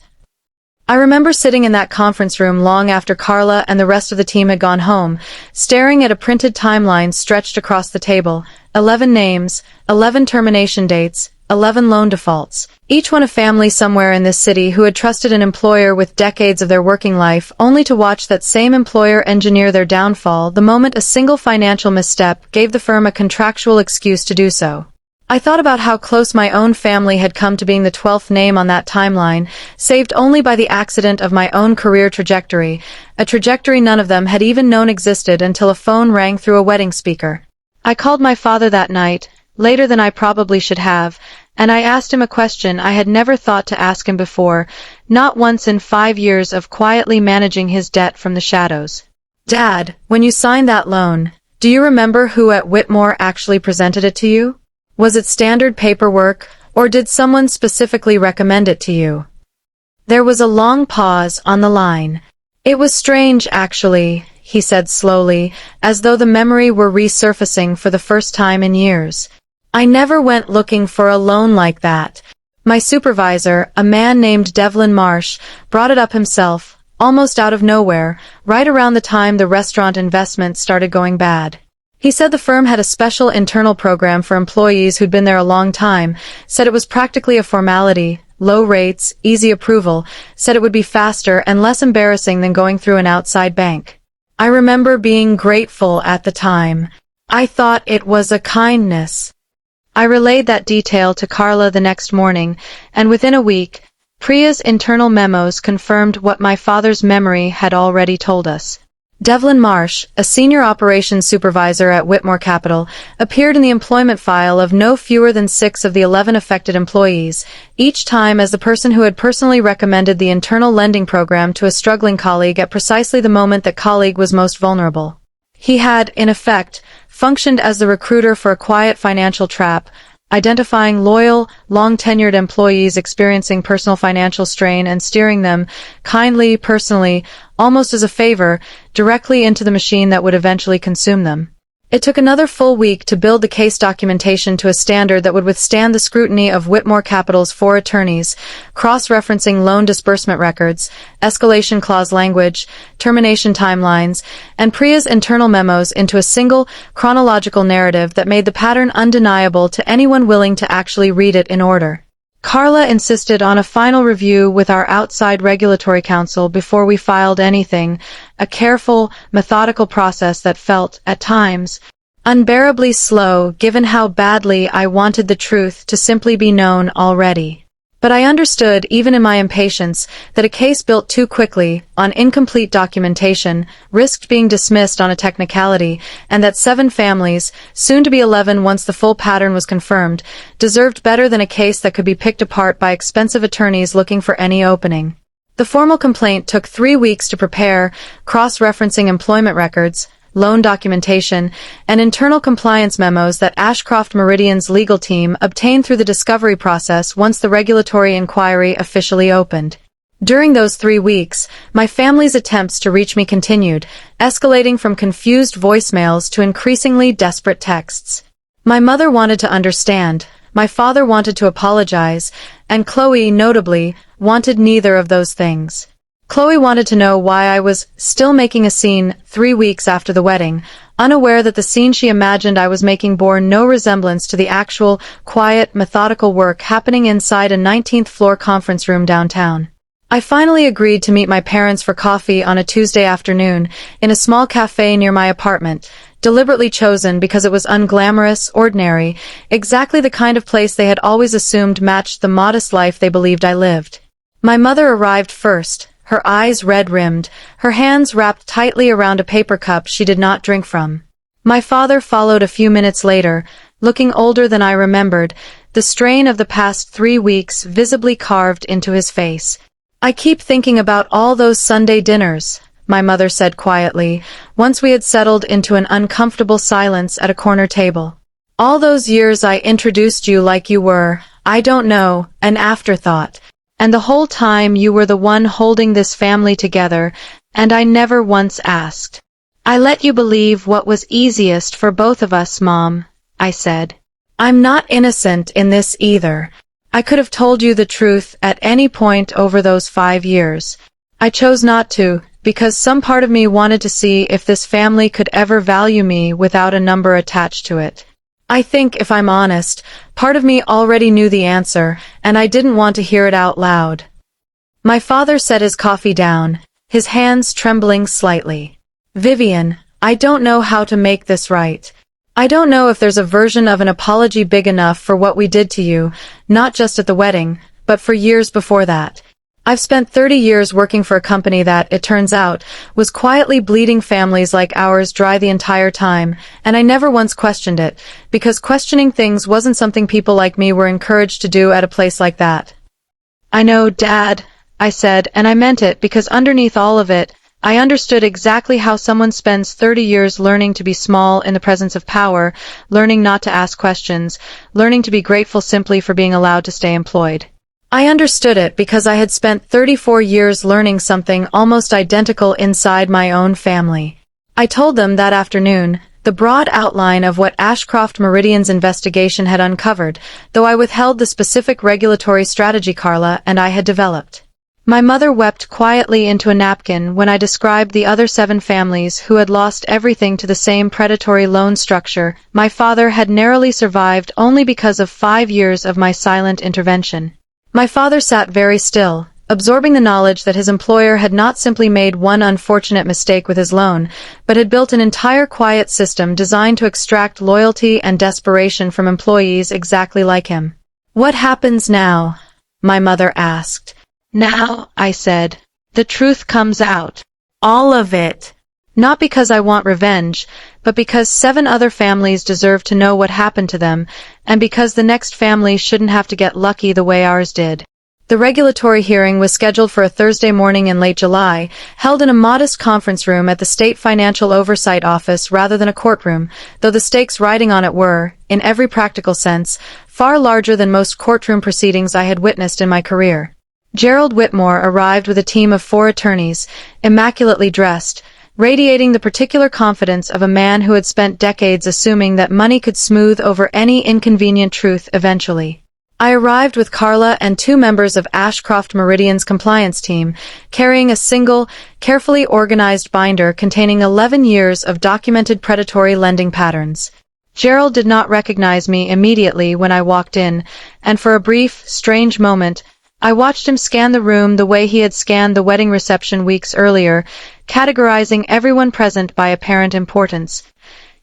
I remember sitting in that conference room long after Carla and the rest of the team had gone home, staring at a printed timeline stretched across the table, 11 names, 11 termination dates, 11 loan defaults, each one a family somewhere in this city who had trusted an employer with decades of their working life only to watch that same employer engineer their downfall the moment a single financial misstep gave the firm a contractual excuse to do so. I thought about how close my own family had come to being the 12th name on that timeline, saved only by the accident of my own career trajectory, a trajectory none of them had even known existed until a phone rang through a wedding speaker. I called my father that night, later than I probably should have, and I asked him a question I had never thought to ask him before, not once in 5 years of quietly managing his debt from the shadows. "Dad, when you signed that loan, do you remember who at Whitmore actually presented it to you? Was it standard paperwork, or did someone specifically recommend it to you?" There was a long pause on the line. "It was strange, actually," he said slowly, as though the memory were resurfacing for the first time in years. "I never went looking for a loan like that. My supervisor, a man named Devlin Marsh, brought it up himself, almost out of nowhere, right around the time the restaurant investment started going bad. He said the firm had a special internal program for employees who'd been there a long time, said it was practically a formality, low rates, easy approval, said it would be faster and less embarrassing than going through an outside bank. I remember being grateful at the time. I thought it was a kindness." I relayed that detail to Carla the next morning, and within a week, Priya's internal memos confirmed what my father's memory had already told us. Devlin Marsh, a senior operations supervisor at Whitmore Capital, appeared in the employment file of no fewer than 6 of the 11 affected employees, each time as the person who had personally recommended the internal lending program to a struggling colleague at precisely the moment that colleague was most vulnerable. He had, in effect, functioned as the recruiter for a quiet financial trap, identifying loyal, long-tenured employees experiencing personal financial strain and steering them, kindly, personally, almost as a favor, directly into the machine that would eventually consume them. It took another full week to build the case documentation to a standard that would withstand the scrutiny of Whitmore Capital's 4 attorneys, cross-referencing loan disbursement records, escalation clause language, termination timelines, and Priya's internal memos into a single, chronological narrative that made the pattern undeniable to anyone willing to actually read it in order. Carla insisted on a final review with our outside regulatory counsel before we filed anything, a careful, methodical process that felt, at times, unbearably slow given how badly I wanted the truth to simply be known already. But I understood, even in my impatience, that a case built too quickly, on incomplete documentation, risked being dismissed on a technicality, and that 7 families, soon to be 11 once the full pattern was confirmed, deserved better than a case that could be picked apart by expensive attorneys looking for any opening. The formal complaint took 3 weeks to prepare, cross-referencing employment records, loan documentation, and internal compliance memos that Ashcroft Meridian's legal team obtained through the discovery process once the regulatory inquiry officially opened. During those 3 weeks, my family's attempts to reach me continued, escalating from confused voicemails to increasingly desperate texts. My mother wanted to understand, my father wanted to apologize, and Chloe, notably, wanted neither of those things. Chloe wanted to know why I was still making a scene 3 weeks after the wedding, unaware that the scene she imagined I was making bore no resemblance to the actual, quiet, methodical work happening inside a 19th floor conference room downtown. I finally agreed to meet my parents for coffee on a Tuesday afternoon in a small cafe near my apartment, deliberately chosen because it was unglamorous, ordinary, exactly the kind of place they had always assumed matched the modest life they believed I lived. My mother arrived first, her eyes red-rimmed, her hands wrapped tightly around a paper cup she did not drink from. My father followed a few minutes later, looking older than I remembered, the strain of the past 3 weeks visibly carved into his face. "I keep thinking about all those Sunday dinners," my mother said quietly, once we had settled into an uncomfortable silence at a corner table. "All those years I introduced you like you were, I don't know, an afterthought. And the whole time you were the one holding this family together, and I never once asked. I let you believe what was easiest for both of us, Mom," I said. "I'm not innocent in this either. I could have told you the truth at any point over those 5 years. I chose not to, because some part of me wanted to see if this family could ever value me without a number attached to it. I think, if I'm honest, part of me already knew the answer, and I didn't want to hear it out loud." My father set his coffee down, his hands trembling slightly. "Vivian, I don't know how to make this right. I don't know if there's a version of an apology big enough for what we did to you, not just at the wedding, but for years before that. I've spent 30 years working for a company that, it turns out, was quietly bleeding families like ours dry the entire time, and I never once questioned it, because questioning things wasn't something people like me were encouraged to do at a place like that." "I know, Dad," I said, and I meant it because underneath all of it, I understood exactly how someone spends 30 years learning to be small in the presence of power, learning not to ask questions, learning to be grateful simply for being allowed to stay employed. I understood it because I had spent 34 years learning something almost identical inside my own family. I told them that afternoon the broad outline of what Ashcroft Meridian's investigation had uncovered, though I withheld the specific regulatory strategy Carla and I had developed. My mother wept quietly into a napkin when I described the other 7 families who had lost everything to the same predatory loan structure my father had narrowly survived only because of 5 years of my silent intervention. My father sat very still, absorbing the knowledge that his employer had not simply made one unfortunate mistake with his loan, but had built an entire quiet system designed to extract loyalty and desperation from employees exactly like him. "What happens now?" my mother asked. "Now," I said, "the truth comes out. All of it. Not because I want revenge, but because 7 other families deserve to know what happened to them, and because the next family shouldn't have to get lucky the way ours did." The regulatory hearing was scheduled for a Thursday morning in late July, held in a modest conference room at the State Financial Oversight Office rather than a courtroom, though the stakes riding on it were, in every practical sense, far larger than most courtroom proceedings I had witnessed in my career. Gerald Whitmore arrived with a team of 4 attorneys, immaculately dressed, radiating the particular confidence of a man who had spent decades assuming that money could smooth over any inconvenient truth eventually. I arrived with Carla and 2 members of Ashcroft Meridian's compliance team, carrying a single, carefully organized binder containing 11 years of documented predatory lending patterns. Gerald did not recognize me immediately when I walked in, and for a brief, strange moment, I watched him scan the room the way he had scanned the wedding reception weeks earlier, categorizing everyone present by apparent importance.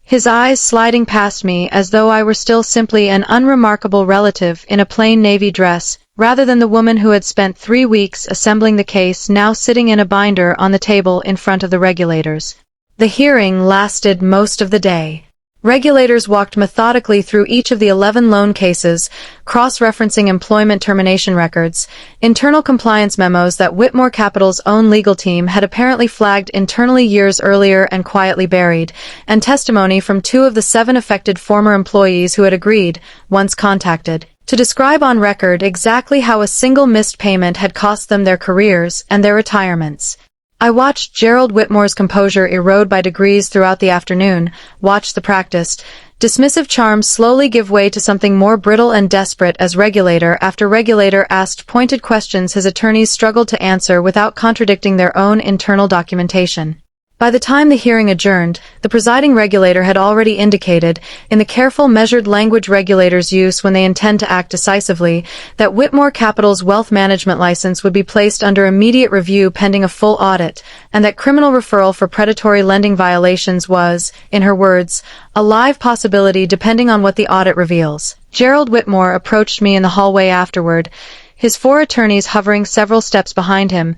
His eyes sliding past me as though I were still simply an unremarkable relative in a plain navy dress, rather than the woman who had spent 3 weeks assembling the case now sitting in a binder on the table in front of the regulators. The hearing lasted most of the day. Regulators walked methodically through each of the 11 loan cases, cross-referencing employment termination records, internal compliance memos that Whitmore Capital's own legal team had apparently flagged internally years earlier and quietly buried, and testimony from 2 of the 7 affected former employees who had agreed, once contacted, to describe on record exactly how a single missed payment had cost them their careers and their retirements. I watched Gerald Whitmore's composure erode by degrees throughout the afternoon, watched the practiced, dismissive charm slowly give way to something more brittle and desperate as regulator after regulator asked pointed questions his attorneys struggled to answer without contradicting their own internal documentation. By the time the hearing adjourned, the presiding regulator had already indicated, in the careful, measured language regulators use when they intend to act decisively, that Whitmore Capital's wealth management license would be placed under immediate review pending a full audit, and that criminal referral for predatory lending violations was, in her words, a live possibility depending on what the audit reveals. Gerald Whitmore approached me in the hallway afterward, his 4 attorneys hovering several steps behind him,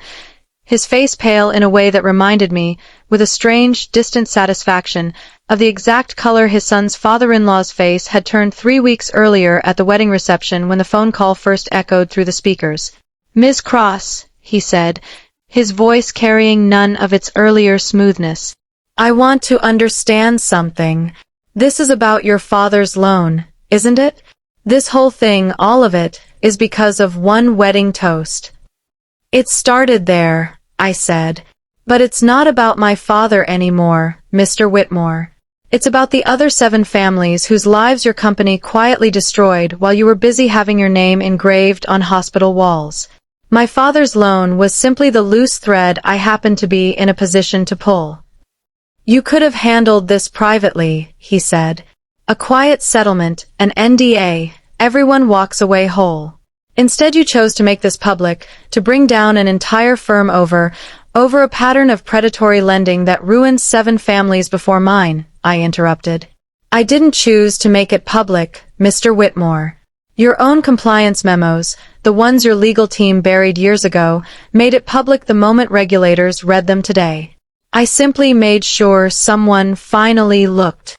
his face pale in a way that reminded me, with a strange, distant satisfaction, of the exact color his son's father-in-law's face had turned 3 weeks earlier at the wedding reception when the phone call first echoed through the speakers. "Ms. Cross," he said, his voice carrying none of its earlier smoothness. "I want to understand something. This is about your father's loan, isn't it? This whole thing, all of it, is because of one wedding toast." "It started there," I said. "But it's not about my father anymore, Mr. Whitmore. It's about the other 7 families whose lives your company quietly destroyed while you were busy having your name engraved on hospital walls. My father's loan was simply the loose thread I happened to be in a position to pull." "You could have handled this privately," he said. "A quiet settlement, an NDA, everyone walks away whole. Instead you chose to make this public, to bring down an entire firm over a pattern of predatory lending that ruined 7 families before mine," I interrupted. "I didn't choose to make it public, Mr. Whitmore. Your own compliance memos, the ones your legal team buried years ago, made it public the moment regulators read them today. I simply made sure someone finally looked."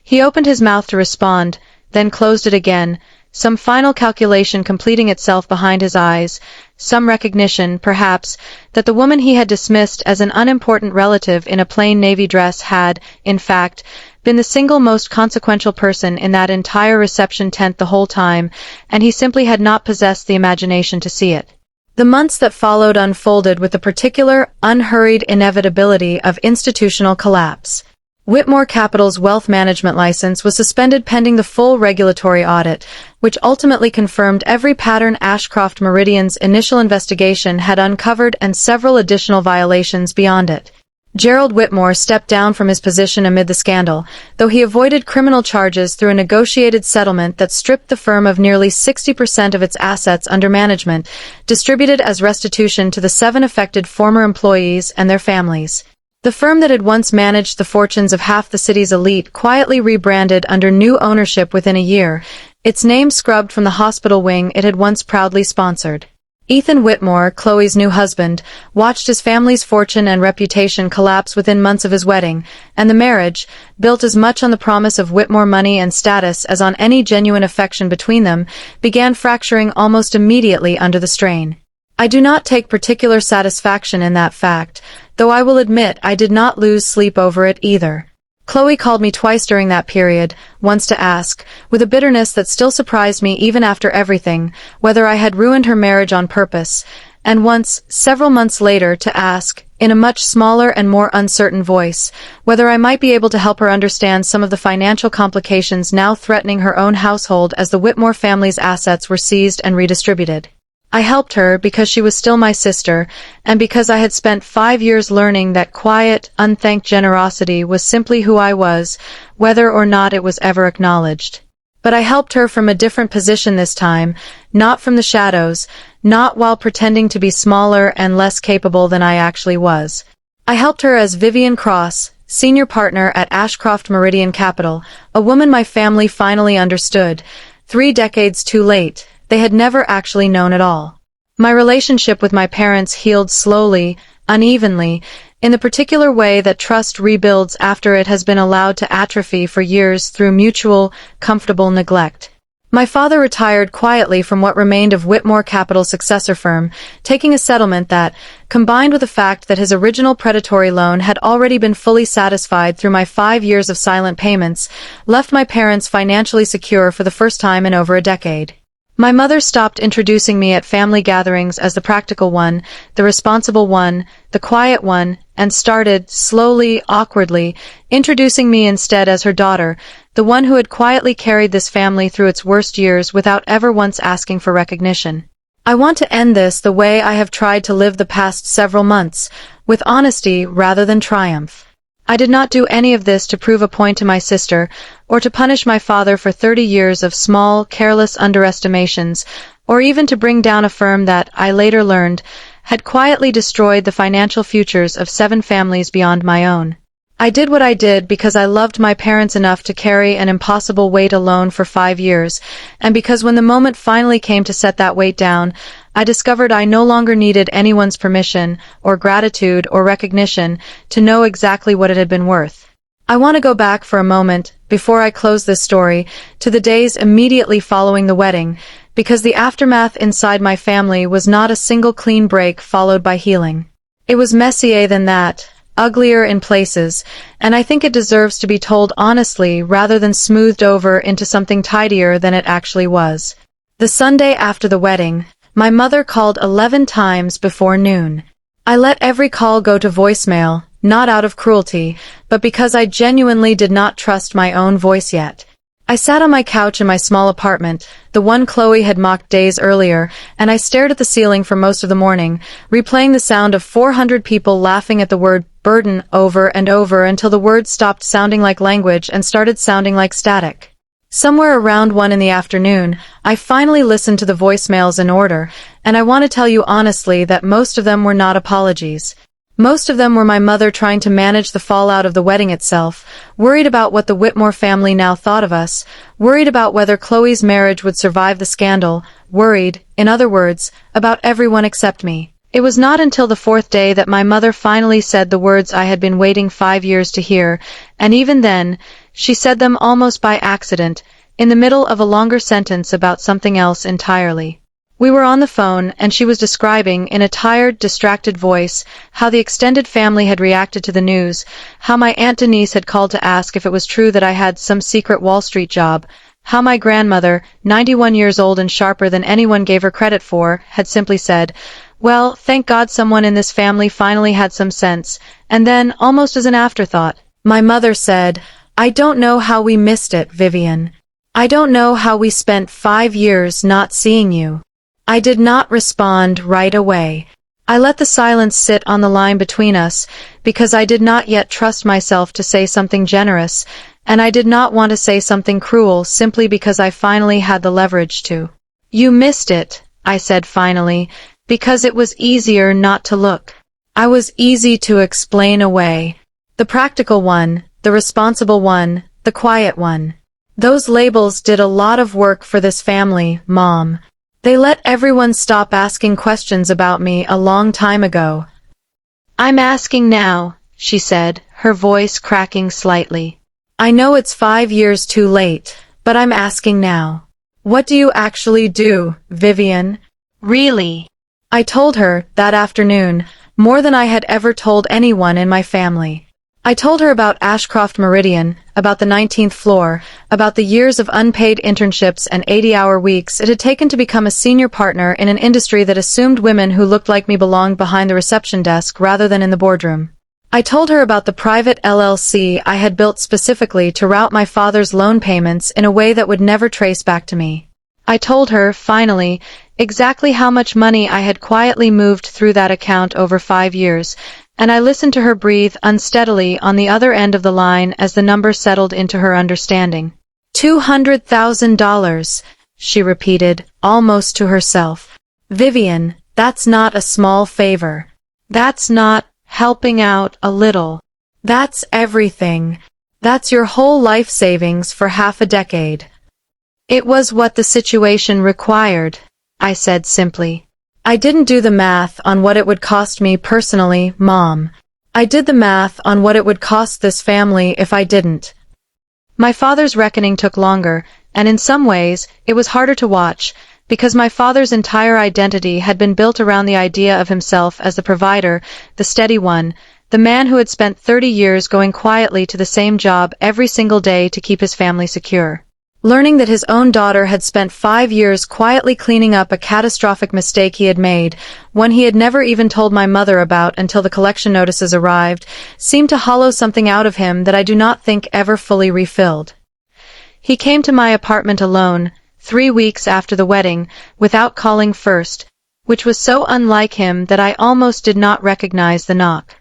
He opened his mouth to respond, then closed it again, some final calculation completing itself behind his eyes, some recognition, perhaps, that the woman he had dismissed as an unimportant relative in a plain navy dress had, in fact, been the single most consequential person in that entire reception tent the whole time, and he simply had not possessed the imagination to see it. The months that followed unfolded with the particular, unhurried inevitability of institutional collapse. Whitmore Capital's wealth management license was suspended pending the full regulatory audit, which ultimately confirmed every pattern Ashcroft Meridian's initial investigation had uncovered and several additional violations beyond it. Gerald Whitmore stepped down from his position amid the scandal, though he avoided criminal charges through a negotiated settlement that stripped the firm of nearly 60% of its assets under management, distributed as restitution to the 7 affected former employees and their families. The firm that had once managed the fortunes of half the city's elite quietly rebranded under new ownership within a year, its name scrubbed from the hospital wing it had once proudly sponsored. Ethan Whitmore, Chloe's new husband, watched his family's fortune and reputation collapse within months of his wedding, and the marriage, built as much on the promise of Whitmore money and status as on any genuine affection between them, began fracturing almost immediately under the strain. I do not take particular satisfaction in that fact, though I will admit I did not lose sleep over it either. Chloe called me twice during that period, once to ask, with a bitterness that still surprised me even after everything, whether I had ruined her marriage on purpose, and once, several months later, to ask, in a much smaller and more uncertain voice, whether I might be able to help her understand some of the financial complications now threatening her own household as the Whitmore family's assets were seized and redistributed. I helped her because she was still my sister, and because I had spent 5 years learning that quiet, unthanked generosity was simply who I was, whether or not it was ever acknowledged. But I helped her from a different position this time, not from the shadows, not while pretending to be smaller and less capable than I actually was. I helped her as Vivian Cross, senior partner at Ashcroft Meridian Capital, a woman my family finally understood, 3 decades too late. They had never actually known at all. My relationship with my parents healed slowly, unevenly, in the particular way that trust rebuilds after it has been allowed to atrophy for years through mutual, comfortable neglect. My father retired quietly from what remained of Whitmore Capital's successor firm, taking a settlement that, combined with the fact that his original predatory loan had already been fully satisfied through my 5 years of silent payments, left my parents financially secure for the first time in over a decade. My mother stopped introducing me at family gatherings as the practical one, the responsible one, the quiet one, and started, slowly, awkwardly, introducing me instead as her daughter, the one who had quietly carried this family through its worst years without ever once asking for recognition. I want to end this the way I have tried to live the past several months, with honesty rather than triumph. I did not do any of this to prove a point to my sister, or to punish my father for 30 years of small, careless underestimations, or even to bring down a firm that, I later learned, had quietly destroyed the financial futures of 7 families beyond my own. I did what I did because I loved my parents enough to carry an impossible weight alone for 5 years, and because when the moment finally came to set that weight down, I discovered I no longer needed anyone's permission, or gratitude, or recognition to know exactly what it had been worth. I want to go back for a moment, before I close this story, to the days immediately following the wedding, because the aftermath inside my family was not a single clean break followed by healing. It was messier than that, uglier in places, and I think it deserves to be told honestly rather than smoothed over into something tidier than it actually was. The Sunday after the wedding, my mother called 11 times before noon. I let every call go to voicemail, not out of cruelty, but because I genuinely did not trust my own voice yet. I sat on my couch in my small apartment, the one Chloe had mocked days earlier, and I stared at the ceiling for most of the morning, replaying the sound of 400 people laughing at the word burden over and over until the word stopped sounding like language and started sounding like static. Somewhere around 1 in the afternoon, I finally listened to the voicemails in order, and I want to tell you honestly that most of them were not apologies. Most of them were my mother trying to manage the fallout of the wedding itself, worried about what the Whitmore family now thought of us, worried about whether Chloe's marriage would survive the scandal, worried, in other words, about everyone except me. It was not until the 4th day that my mother finally said the words I had been waiting 5 years to hear, and even then, she said them almost by accident, in the middle of a longer sentence about something else entirely. We were on the phone, and she was describing, in a tired, distracted voice, how the extended family had reacted to the news, how my Aunt Denise had called to ask if it was true that I had some secret Wall Street job, how my grandmother, 91 years old and sharper than anyone gave her credit for, had simply said, "Well, thank God someone in this family finally had some sense," and then, almost as an afterthought, my mother said, "I don't know how we missed it, Vivian. I don't know how we spent 5 years not seeing you." I did not respond right away. I let the silence sit on the line between us, because I did not yet trust myself to say something generous, and I did not want to say something cruel simply because I finally had the leverage to. "You missed it," I said finally, because it was easier not to look. I was easy to explain away. The practical one, the responsible one, the quiet one. Those labels did a lot of work for this family, Mom. They let everyone stop asking questions about me a long time ago. "I'm asking now," she said, her voice cracking slightly. "I know it's 5 years too late, but I'm asking now. What do you actually do, Vivian? Really?" I told her, that afternoon, more than I had ever told anyone in my family. I told her about Ashcroft Meridian, about the 19th floor, about the years of unpaid internships and 80-hour weeks it had taken to become a senior partner in an industry that assumed women who looked like me belonged behind the reception desk rather than in the boardroom. I told her about the private LLC I had built specifically to route my father's loan payments in a way that would never trace back to me. I told her, finally, exactly how much money I had quietly moved through that account over 5 years, and I listened to her breathe unsteadily on the other end of the line as the number settled into her understanding. $200,000, she repeated, almost to herself. "Vivian, that's not a small favor. That's not helping out a little. That's everything. That's your whole life savings for half a decade." "It was what the situation required," I said simply. "I didn't do the math on what it would cost me personally, Mom. I did the math on what it would cost this family if I didn't. My father's reckoning took longer, and in some ways, it was harder to watch, because my father's entire identity had been built around the idea of himself as the provider, the steady one, the man who had spent 30 years going quietly to the same job every single day to keep his family secure. Learning that his own daughter had spent 5 years quietly cleaning up a catastrophic mistake he had made, one he had never even told my mother about until the collection notices arrived, seemed to hollow something out of him that I do not think ever fully refilled. He came to my apartment alone, 3 weeks after the wedding, without calling first, which was so unlike him that I almost did not recognize the knock.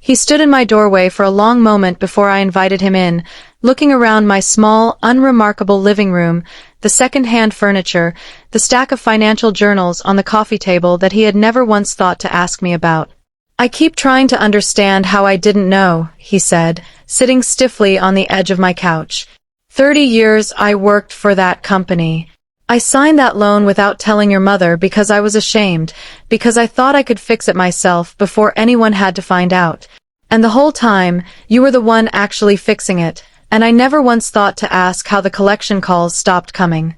He stood in my doorway for a long moment before I invited him in, looking around my small, unremarkable living room, the second-hand furniture, the stack of financial journals on the coffee table that he had never once thought to ask me about. "I keep trying to understand how I didn't know," he said, sitting stiffly on the edge of my couch. 30 years I worked for that company. I signed that loan without telling your mother because I was ashamed, because I thought I could fix it myself before anyone had to find out. And the whole time, you were the one actually fixing it, and I never once thought to ask how the collection calls stopped coming.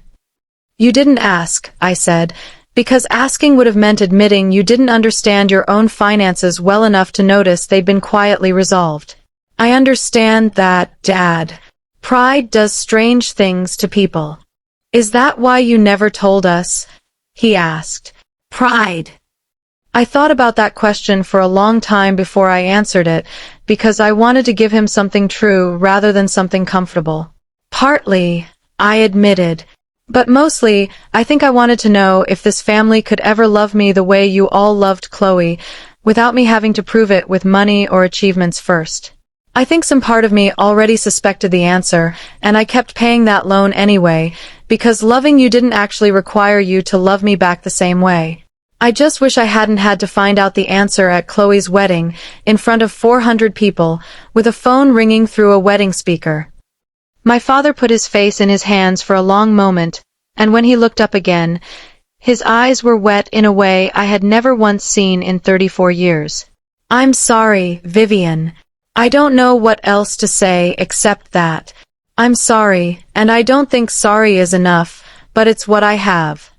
"You didn't ask," I said, "because asking would have meant admitting you didn't understand your own finances well enough to notice they'd been quietly resolved. I understand that, Dad. Pride does strange things to people." "Is that why you never told us?" he asked. "Pride." I thought about that question for a long time before I answered it, because I wanted to give him something true rather than something comfortable. "Partly," I admitted. "But mostly, I think I wanted to know if this family could ever love me the way you all loved Chloe, without me having to prove it with money or achievements first." I think some part of me already suspected the answer, and I kept paying that loan anyway, because loving you didn't actually require you to love me back the same way. I just wish I hadn't had to find out the answer at Chloe's wedding, in front of 400 people, with a phone ringing through a wedding speaker. My father put his face in his hands for a long moment, and when he looked up again, his eyes were wet in a way I had never once seen in 34 years. "I'm sorry, Vivian. I don't know what else to say except that. I'm sorry, and I don't think sorry is enough, but it's what I have."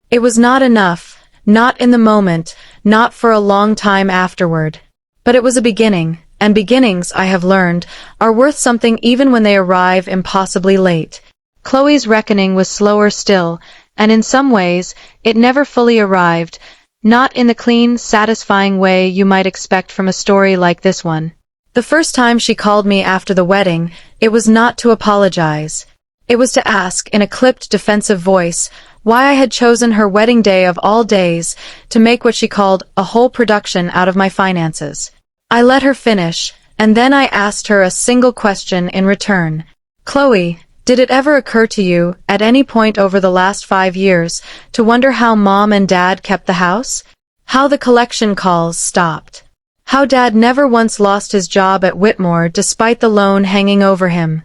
It was not enough, not in the moment, not for a long time afterward. But it was a beginning, and beginnings, I have learned, are worth something even when they arrive impossibly late. Chloe's reckoning was slower still, and in some ways, it never fully arrived, not in the clean, satisfying way you might expect from a story like this one. The first time she called me after the wedding, it was not to apologize. It was to ask, in a clipped, defensive voice, why I had chosen her wedding day of all days to make what she called a whole production out of my finances. I let her finish, and then I asked her a single question in return. "Chloe, did it ever occur to you, at any point over the last 5 years, to wonder how Mom and Dad kept the house? How the collection calls stopped? How Dad never once lost his job at Whitmore despite the loan hanging over him?"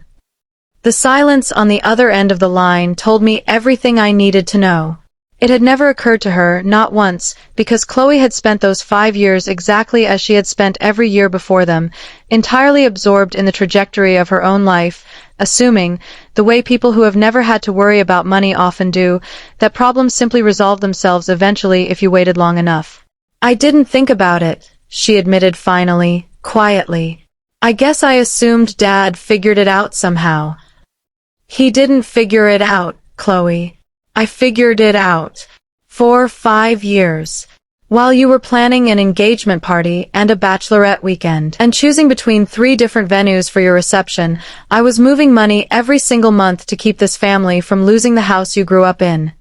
The silence on the other end of the line told me everything I needed to know. It had never occurred to her, not once, because Chloe had spent those 5 years exactly as she had spent every year before them, entirely absorbed in the trajectory of her own life, assuming, the way people who have never had to worry about money often do, that problems simply resolve themselves eventually if you waited long enough. "I didn't think about it," she admitted finally, quietly. "I guess I assumed Dad figured it out somehow." "He didn't figure it out, Chloe. I figured it out. For 5 years. While you were planning an engagement party and a bachelorette weekend, and choosing between 3 different venues for your reception, I was moving money every single month to keep this family from losing the house you grew up in."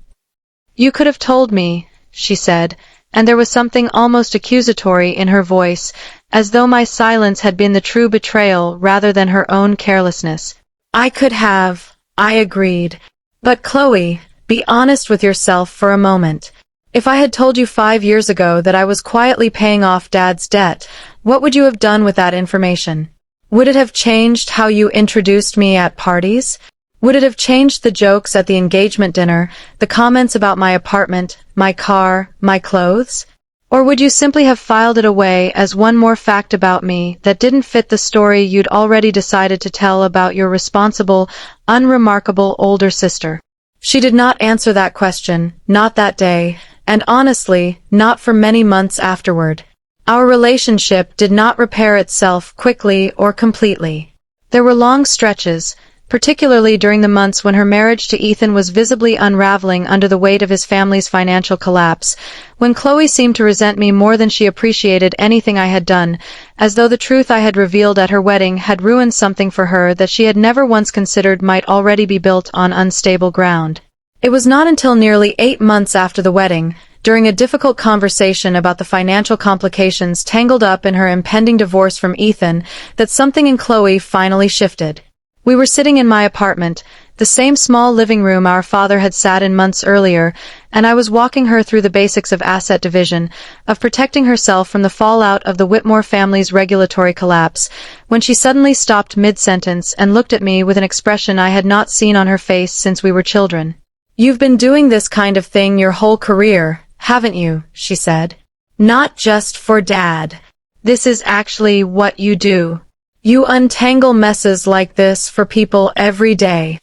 "You could have told me," she said, and there was something almost accusatory in her voice, as though my silence had been the true betrayal rather than her own carelessness. "I could have," I agreed. "But Chloe, be honest with yourself for a moment. If I had told you 5 years ago that I was quietly paying off Dad's debt, what would you have done with that information? Would it have changed how you introduced me at parties? Would it have changed the jokes at the engagement dinner, the comments about my apartment, my car, my clothes? Or would you simply have filed it away as one more fact about me that didn't fit the story you'd already decided to tell about your responsible, unremarkable older sister? She did not answer that question, not that day, and honestly, not for many months afterward. Our relationship did not repair itself quickly or completely. There were long stretches, particularly during the months when her marriage to Ethan was visibly unraveling under the weight of his family's financial collapse, when Chloe seemed to resent me more than she appreciated anything I had done, as though the truth I had revealed at her wedding had ruined something for her that she had never once considered might already be built on unstable ground. It was not until nearly 8 months after the wedding, during a difficult conversation about the financial complications tangled up in her impending divorce from Ethan, that something in Chloe finally shifted. We were sitting in my apartment, the same small living room our father had sat in months earlier, and I was walking her through the basics of asset division, of protecting herself from the fallout of the Whitmore family's regulatory collapse, when she suddenly stopped mid-sentence and looked at me with an expression I had not seen on her face since we were children. "You've been doing this kind of thing your whole career, haven't you?" she said. "Not just for Dad. This is actually what you do. You untangle messes like this for people every day."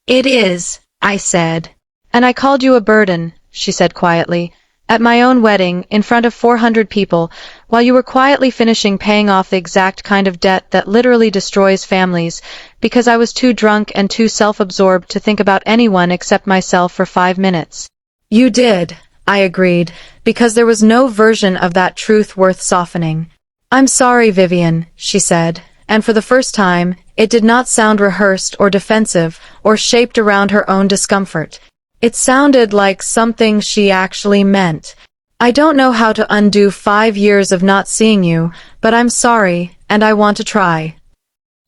"It is," I said. "And I called you a burden," she said quietly, "at my own wedding, in front of 400 people, while you were quietly finishing paying off the exact kind of debt that literally destroys families, because I was too drunk and too self-absorbed to think about anyone except myself for 5 minutes. "You did," I agreed, because there was no version of that truth worth softening. "I'm sorry, Vivian," she said, and for the first time, it did not sound rehearsed or defensive or shaped around her own discomfort. It sounded like something she actually meant. "I don't know how to undo 5 years of not seeing you, but I'm sorry, and I want to try."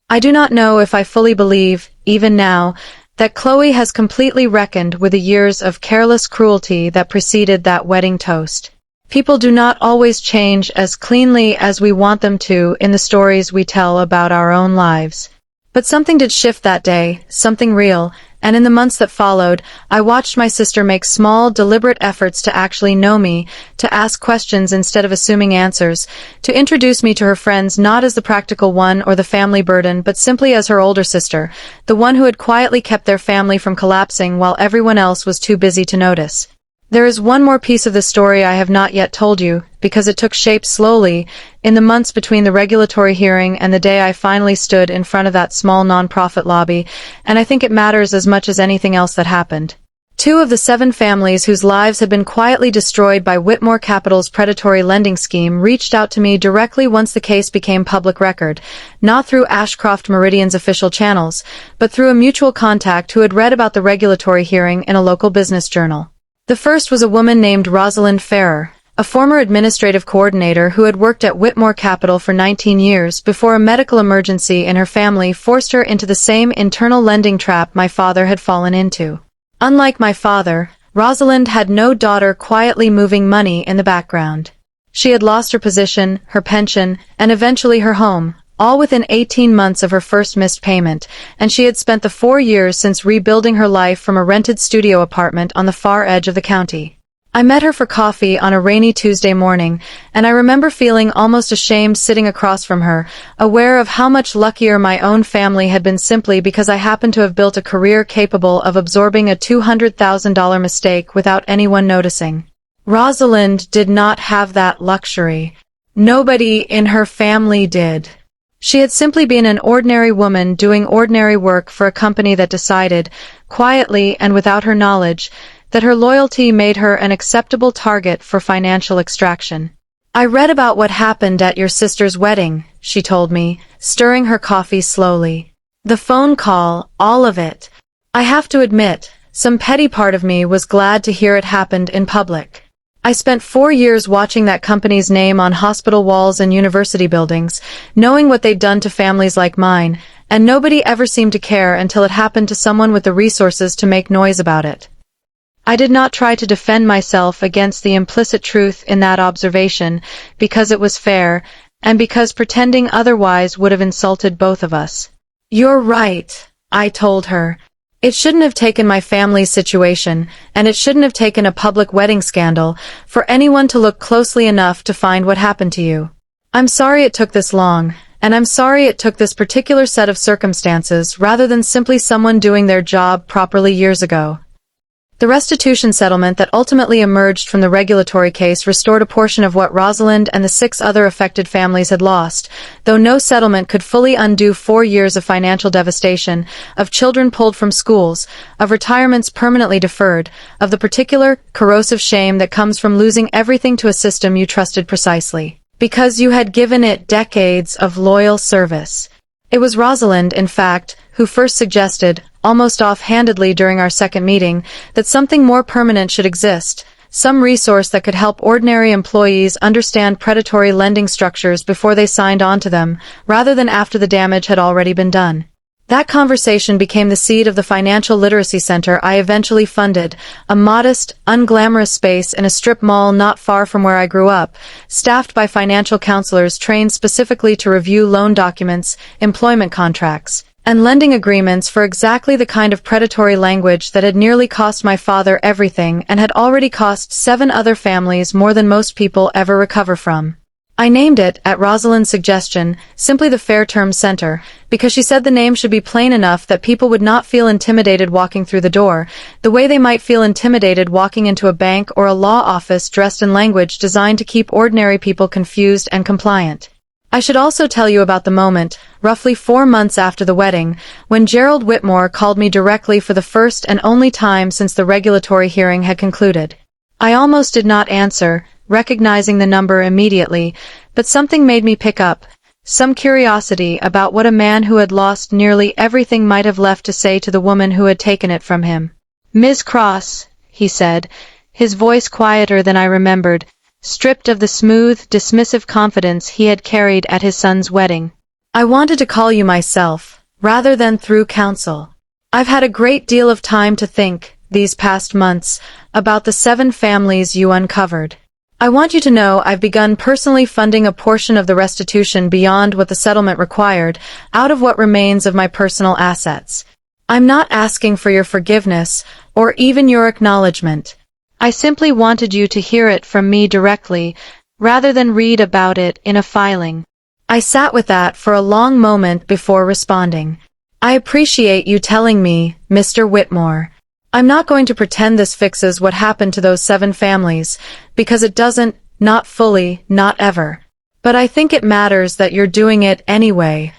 I do not know if I fully believe, even now, that Chloe has completely reckoned with the years of careless cruelty that preceded that wedding toast. People do not always change as cleanly as we want them to in the stories we tell about our own lives. But something did shift that day, something real, and in the months that followed, I watched my sister make small, deliberate efforts to actually know me, to ask questions instead of assuming answers, to introduce me to her friends not as the practical one or the family burden, but simply as her older sister, the one who had quietly kept their family from collapsing while everyone else was too busy to notice. There is one more piece of the story I have not yet told you, because it took shape slowly, in the months between the regulatory hearing and the day I finally stood in front of that small nonprofit lobby, and I think it matters as much as anything else that happened. 2 of the 7 families whose lives had been quietly destroyed by Whitmore Capital's predatory lending scheme reached out to me directly once the case became public record, not through Ashcroft Meridian's official channels, but through a mutual contact who had read about the regulatory hearing in a local business journal. The first was a woman named Rosalind Ferrer, a former administrative coordinator who had worked at Whitmore Capital for 19 years before a medical emergency in her family forced her into the same internal lending trap my father had fallen into. Unlike my father, Rosalind had no daughter quietly moving money in the background. She had lost her position, her pension, and eventually her home, all within 18 months of her first missed payment, and she had spent the 4 years since rebuilding her life from a rented studio apartment on the far edge of the county. I met her for coffee on a rainy Tuesday morning, and I remember feeling almost ashamed sitting across from her, aware of how much luckier my own family had been simply because I happened to have built a career capable of absorbing a $200,000 mistake without anyone noticing. Rosalind did not have that luxury. Nobody in her family did. She had simply been an ordinary woman doing ordinary work for a company that decided, quietly and without her knowledge, that her loyalty made her an acceptable target for financial extraction. "I read about what happened at your sister's wedding," she told me, stirring her coffee slowly. "The phone call, all of it. I have to admit, some petty part of me was glad to hear it happened in public. I spent 4 years watching that company's name on hospital walls and university buildings, knowing what they'd done to families like mine, and nobody ever seemed to care until it happened to someone with the resources to make noise about it. I did not try to defend myself against the implicit truth in that observation, because it was fair, and because pretending otherwise would have insulted both of us. You're right, I told her. It shouldn't have taken my family's situation, and it shouldn't have taken a public wedding scandal, for anyone to look closely enough to find what happened to you. I'm sorry it took this long, and I'm sorry it took this particular set of circumstances rather than simply someone doing their job properly years ago. The restitution settlement that ultimately emerged from the regulatory case restored a portion of what Rosalind and the 6 other affected families had lost, though no settlement could fully undo 4 years of financial devastation, of children pulled from schools, of retirements permanently deferred, of the particular, corrosive shame that comes from losing everything to a system you trusted precisely, because you had given it decades of loyal service. It was Rosalind, in fact, who first suggested, almost off-handedly during our second meeting, that something more permanent should exist, some resource that could help ordinary employees understand predatory lending structures before they signed on to them, rather than after the damage had already been done. That conversation became the seed of the Financial Literacy Center I eventually funded, a modest, unglamorous space in a strip mall not far from where I grew up, staffed by financial counselors trained specifically to review loan documents, employment contracts, and lending agreements for exactly the kind of predatory language that had nearly cost my father everything and had already cost 7 other families more than most people ever recover from. I named it, at Rosalind's suggestion, simply the Fair Terms Center, because she said the name should be plain enough that people would not feel intimidated walking through the door, the way they might feel intimidated walking into a bank or a law office dressed in language designed to keep ordinary people confused and compliant. I should also tell you about the moment, roughly 4 months after the wedding, when Gerald Whitmore called me directly for the first and only time since the regulatory hearing had concluded. I almost did not answer, recognizing the number immediately, but something made me pick up, some curiosity about what a man who had lost nearly everything might have left to say to the woman who had taken it from him. "Ms. Cross," he said, his voice quieter than I remembered, stripped of the smooth, dismissive confidence he had carried at his son's wedding. "I wanted to call you myself, rather than through counsel. I've had a great deal of time to think, these past months, about the 7 families you uncovered. I want you to know I've begun personally funding a portion of the restitution beyond what the settlement required, out of what remains of my personal assets. I'm not asking for your forgiveness, or even your acknowledgement. I simply wanted you to hear it from me directly, rather than read about it in a filing." I sat with that for a long moment before responding. "I appreciate you telling me, Mr. Whitmore. I'm not going to pretend this fixes what happened to those 7 families, because it doesn't, not fully, not ever. But I think it matters that you're doing it anyway."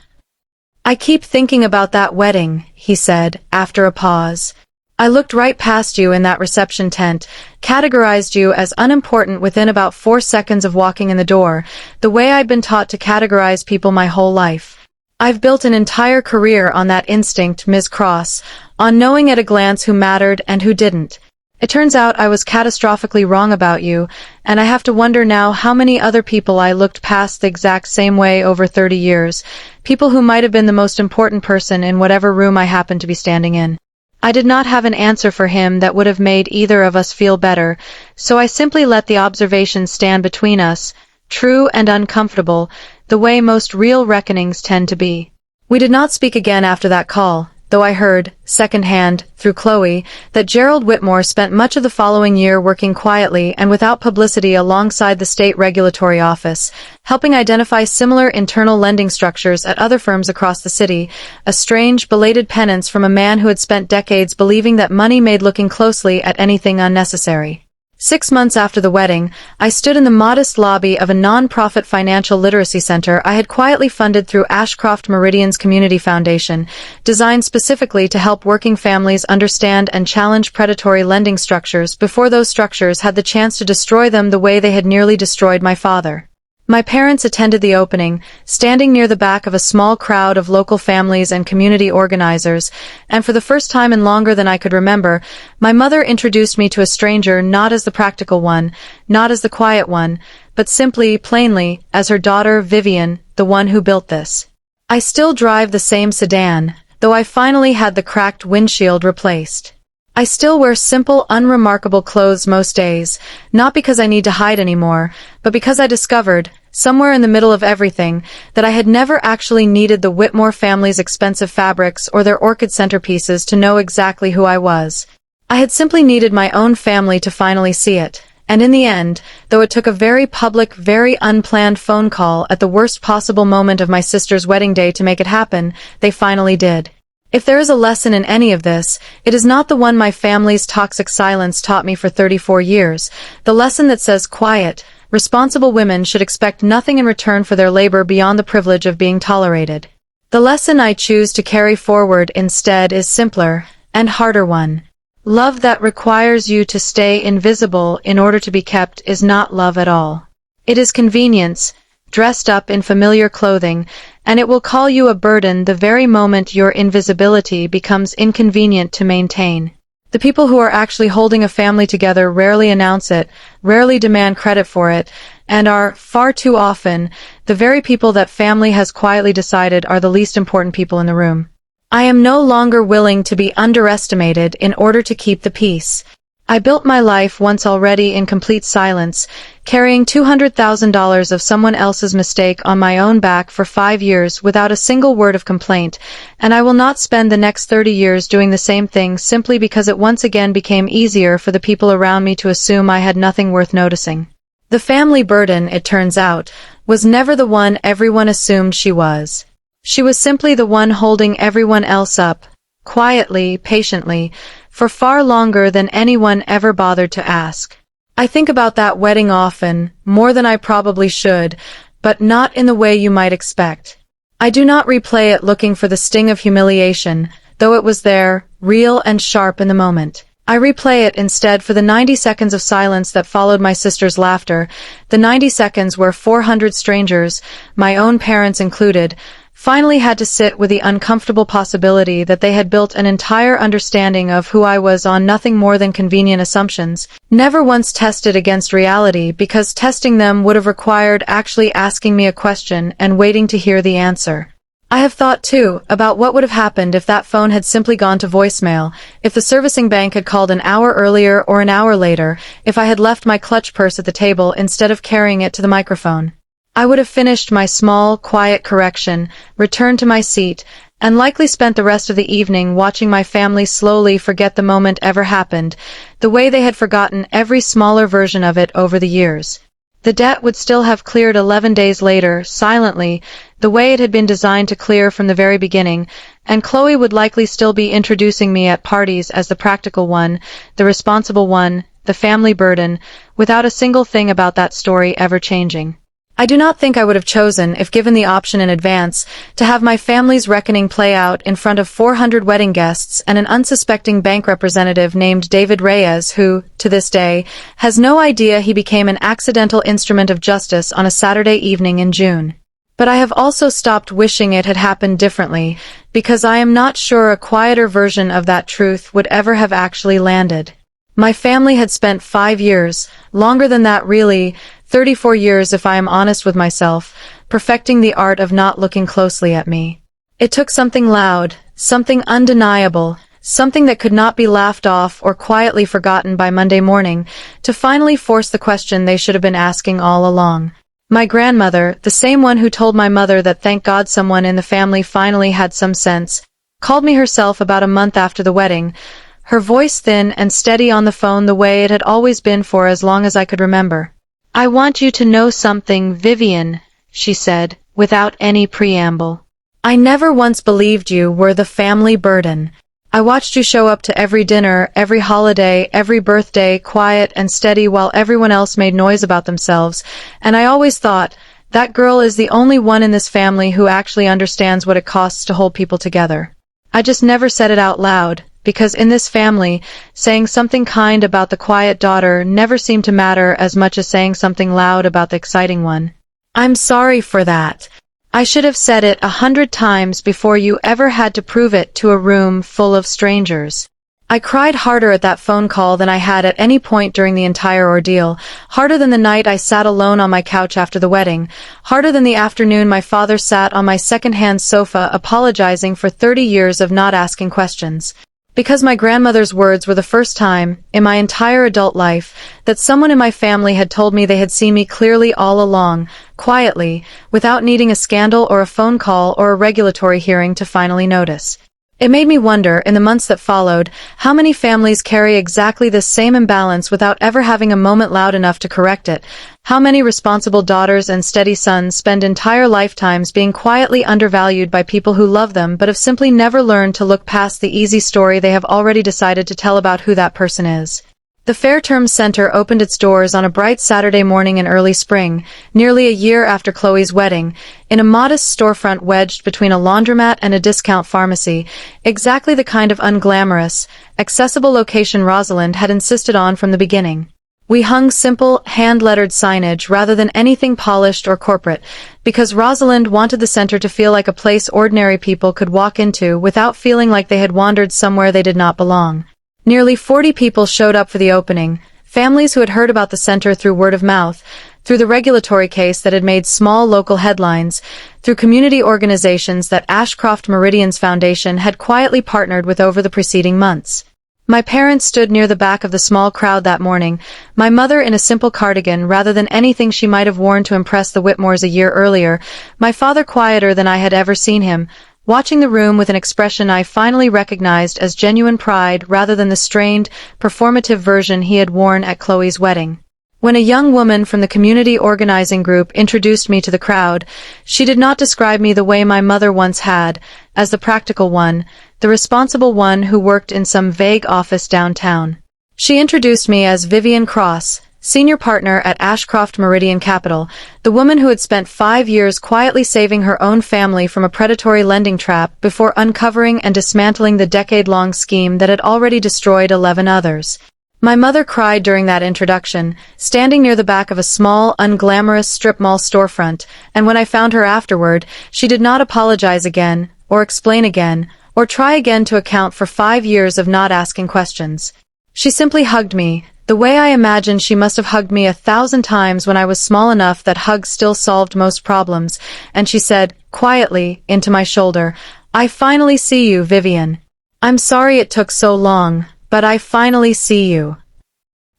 "I keep thinking about that wedding," he said, after a pause. "I looked right past you in that reception tent, categorized you as unimportant within about 4 seconds of walking in the door, the way I'd been taught to categorize people my whole life. I've built an entire career on that instinct, Ms. Cross, on knowing at a glance who mattered and who didn't. It turns out I was catastrophically wrong about you, and I have to wonder now how many other people I looked past the exact same way over 30 years, people who might have been the most important person in whatever room I happened to be standing in." I did not have an answer for him that would have made either of us feel better, so I simply let the observation stand between us, true and uncomfortable, the way most real reckonings tend to be. We did not speak again after that call, though I heard, second-hand, through Chloe, that Gerald Whitmore spent much of the following year working quietly and without publicity alongside the state regulatory office, helping identify similar internal lending structures at other firms across the city, a strange, belated penance from a man who had spent decades believing that money made looking closely at anything unnecessary. 6 months after the wedding, I stood in the modest lobby of a non-profit financial literacy center I had quietly funded through Ashcroft Meridian's Community Foundation, designed specifically to help working families understand and challenge predatory lending structures before those structures had the chance to destroy them the way they had nearly destroyed my father. My parents attended the opening, standing near the back of a small crowd of local families and community organizers, and for the first time in longer than I could remember, my mother introduced me to a stranger not as the practical one, not as the quiet one, but simply, plainly, as her daughter, Vivian, the one who built this. I still drive the same sedan, though I finally had the cracked windshield replaced. I still wear simple, unremarkable clothes most days, not because I need to hide anymore, but because I discovered, somewhere in the middle of everything, that I had never actually needed the Whitmore family's expensive fabrics or their orchid centerpieces to know exactly who I was. I had simply needed my own family to finally see it. And in the end, though it took a very public, very unplanned phone call at the worst possible moment of my sister's wedding day to make it happen, they finally did. If there is a lesson in any of this, it is not the one my family's toxic silence taught me for 34 years, the lesson that says quiet, responsible women should expect nothing in return for their labor beyond the privilege of being tolerated. The lesson I choose to carry forward instead is simpler and harder one. Love that requires you to stay invisible in order to be kept is not love at all. It is convenience, dressed up in familiar clothing, and it will call you a burden the very moment your invisibility becomes inconvenient to maintain. The people who are actually holding a family together rarely announce it, rarely demand credit for it, and are, far too often, the very people that family has quietly decided are the least important people in the room. I am no longer willing to be underestimated in order to keep the peace. I built my life once already in complete silence, carrying $200,000 of someone else's mistake on my own back for 5 years without a single word of complaint, and I will not spend the next 30 years doing the same thing simply because it once again became easier for the people around me to assume I had nothing worth noticing. The family burden, it turns out, was never the one everyone assumed she was. She was simply the one holding everyone else up, quietly, patiently, for far longer than anyone ever bothered to ask. I think about that wedding often, more than I probably should, but not in the way you might expect. I do not replay it looking for the sting of humiliation, though it was there, real and sharp in the moment. I replay it instead for the 90 seconds of silence that followed my sister's laughter, the 90 seconds where 400 strangers, my own parents included, finally had to sit with the uncomfortable possibility that they had built an entire understanding of who I was on nothing more than convenient assumptions, never once tested against reality because testing them would have required actually asking me a question and waiting to hear the answer. I have thought, too, about what would have happened if that phone had simply gone to voicemail, if the servicing bank had called an hour earlier or an hour later, if I had left my clutch purse at the table instead of carrying it to the microphone. I would have finished my small, quiet correction, returned to my seat, and likely spent the rest of the evening watching my family slowly forget the moment ever happened, the way they had forgotten every smaller version of it over the years. The debt would still have cleared 11 days later, silently, the way it had been designed to clear from the very beginning, and Chloe would likely still be introducing me at parties as the practical one, the responsible one, the family burden, without a single thing about that story ever changing. I do not think I would have chosen, if given the option in advance, to have my family's reckoning play out in front of 400 wedding guests and an unsuspecting bank representative named David Reyes who, to this day, has no idea he became an accidental instrument of justice on a Saturday evening in June. But I have also stopped wishing it had happened differently, because I am not sure a quieter version of that truth would ever have actually landed. My family had spent 5 years, longer than that really, 34 years if I am honest with myself, perfecting the art of not looking closely at me. It took something loud, something undeniable, something that could not be laughed off or quietly forgotten by Monday morning, to finally force the question they should have been asking all along. My grandmother, the same one who told my mother that thank God someone in the family finally had some sense, called me herself about a month after the wedding, her voice thin and steady on the phone the way it had always been for as long as I could remember. "I want you to know something, Vivian," she said, without any preamble. "I never once believed you were the family burden. I watched you show up to every dinner, every holiday, every birthday, quiet and steady while everyone else made noise about themselves, and I always thought, that girl is the only one in this family who actually understands what it costs to hold people together. I just never said it out loud, because in this family, saying something kind about the quiet daughter never seemed to matter as much as saying something loud about the exciting one. I'm sorry for that. I should have said it 100 times before you ever had to prove it to a room full of strangers." I cried harder at that phone call than I had at any point during the entire ordeal, harder than the night I sat alone on my couch after the wedding, harder than the afternoon my father sat on my second-hand sofa apologizing for 30 years of not asking questions. Because my grandmother's words were the first time, in my entire adult life, that someone in my family had told me they had seen me clearly all along, quietly, without needing a scandal or a phone call or a regulatory hearing to finally notice. It made me wonder, in the months that followed, how many families carry exactly this same imbalance without ever having a moment loud enough to correct it. How many responsible daughters and steady sons spend entire lifetimes being quietly undervalued by people who love them but have simply never learned to look past the easy story they have already decided to tell about who that person is. The Fairterms Center opened its doors on a bright Saturday morning in early spring, nearly a year after Chloe's wedding, in a modest storefront wedged between a laundromat and a discount pharmacy, exactly the kind of unglamorous, accessible location Rosalind had insisted on from the beginning. We hung simple, hand-lettered signage rather than anything polished or corporate, because Rosalind wanted the center to feel like a place ordinary people could walk into without feeling like they had wandered somewhere they did not belong. Nearly 40 people showed up for the opening, families who had heard about the center through word of mouth, through the regulatory case that had made small local headlines, through community organizations that Ashcroft Meridian's Foundation had quietly partnered with over the preceding months. My parents stood near the back of the small crowd that morning, my mother in a simple cardigan rather than anything she might have worn to impress the Whitmores a year earlier, my father quieter than I had ever seen him, watching the room with an expression I finally recognized as genuine pride rather than the strained, performative version he had worn at Chloe's wedding. When a young woman from the community organizing group introduced me to the crowd, she did not describe me the way my mother once had, as the practical one, the responsible one who worked in some vague office downtown. She introduced me as Vivian Cross, senior partner at Ashcroft Meridian Capital, the woman who had spent 5 years quietly saving her own family from a predatory lending trap before uncovering and dismantling the decade-long scheme that had already destroyed 11 others. My mother cried during that introduction, standing near the back of a small, unglamorous strip mall storefront, and when I found her afterward, she did not apologize again, or explain again, or try again to account for 5 years of not asking questions. She simply hugged me, the way I imagined she must have hugged me 1,000 times when I was small enough that hugs still solved most problems, and she said, quietly, into my shoulder, "I finally see you, Vivian. I'm sorry it took so long, but I finally see you."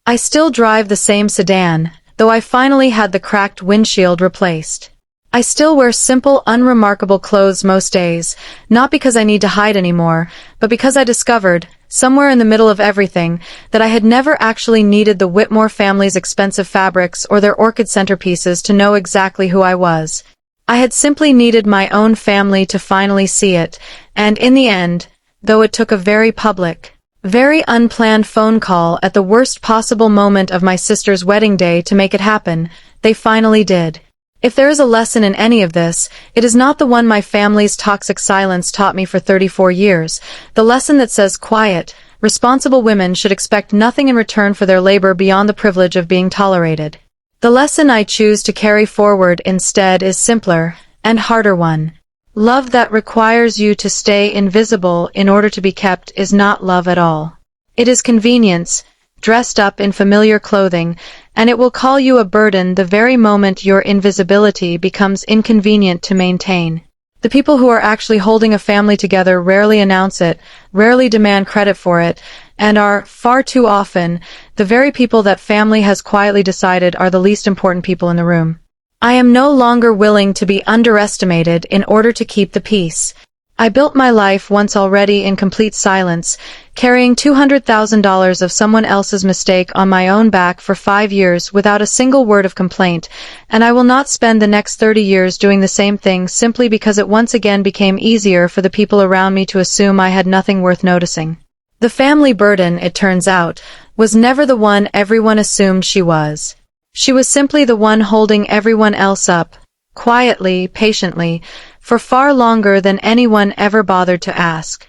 I still drive the same sedan, though I finally had the cracked windshield replaced. I still wear simple, unremarkable clothes most days, not because I need to hide anymore, but because I discovered, somewhere in the middle of everything, that I had never actually needed the Whitmore family's expensive fabrics or their orchid centerpieces to know exactly who I was. I had simply needed my own family to finally see it, and in the end, though it took a very public, very unplanned phone call at the worst possible moment of my sister's wedding day to make it happen, they finally did. If there is a lesson in any of this, it is not the one my family's toxic silence taught me for 34 years, the lesson that says quiet, responsible women should expect nothing in return for their labor beyond the privilege of being tolerated. The lesson I choose to carry forward instead is simpler, and harder one. Love that requires you to stay invisible in order to be kept is not love at all. It is convenience, dressed up in familiar clothing, and it will call you a burden the very moment your invisibility becomes inconvenient to maintain. The people who are actually holding a family together rarely announce it, rarely demand credit for it, and are, far too often, the very people that family has quietly decided are the least important people in the room. I am no longer willing to be underestimated in order to keep the peace. I built my life once already in complete silence, carrying $200,000 of someone else's mistake on my own back for 5 years without a single word of complaint, and I will not spend the next 30 years doing the same thing simply because it once again became easier for the people around me to assume I had nothing worth noticing. The family burden, it turns out, was never the one everyone assumed she was. She was simply the one holding everyone else up, quietly, patiently, for far longer than anyone ever bothered to ask.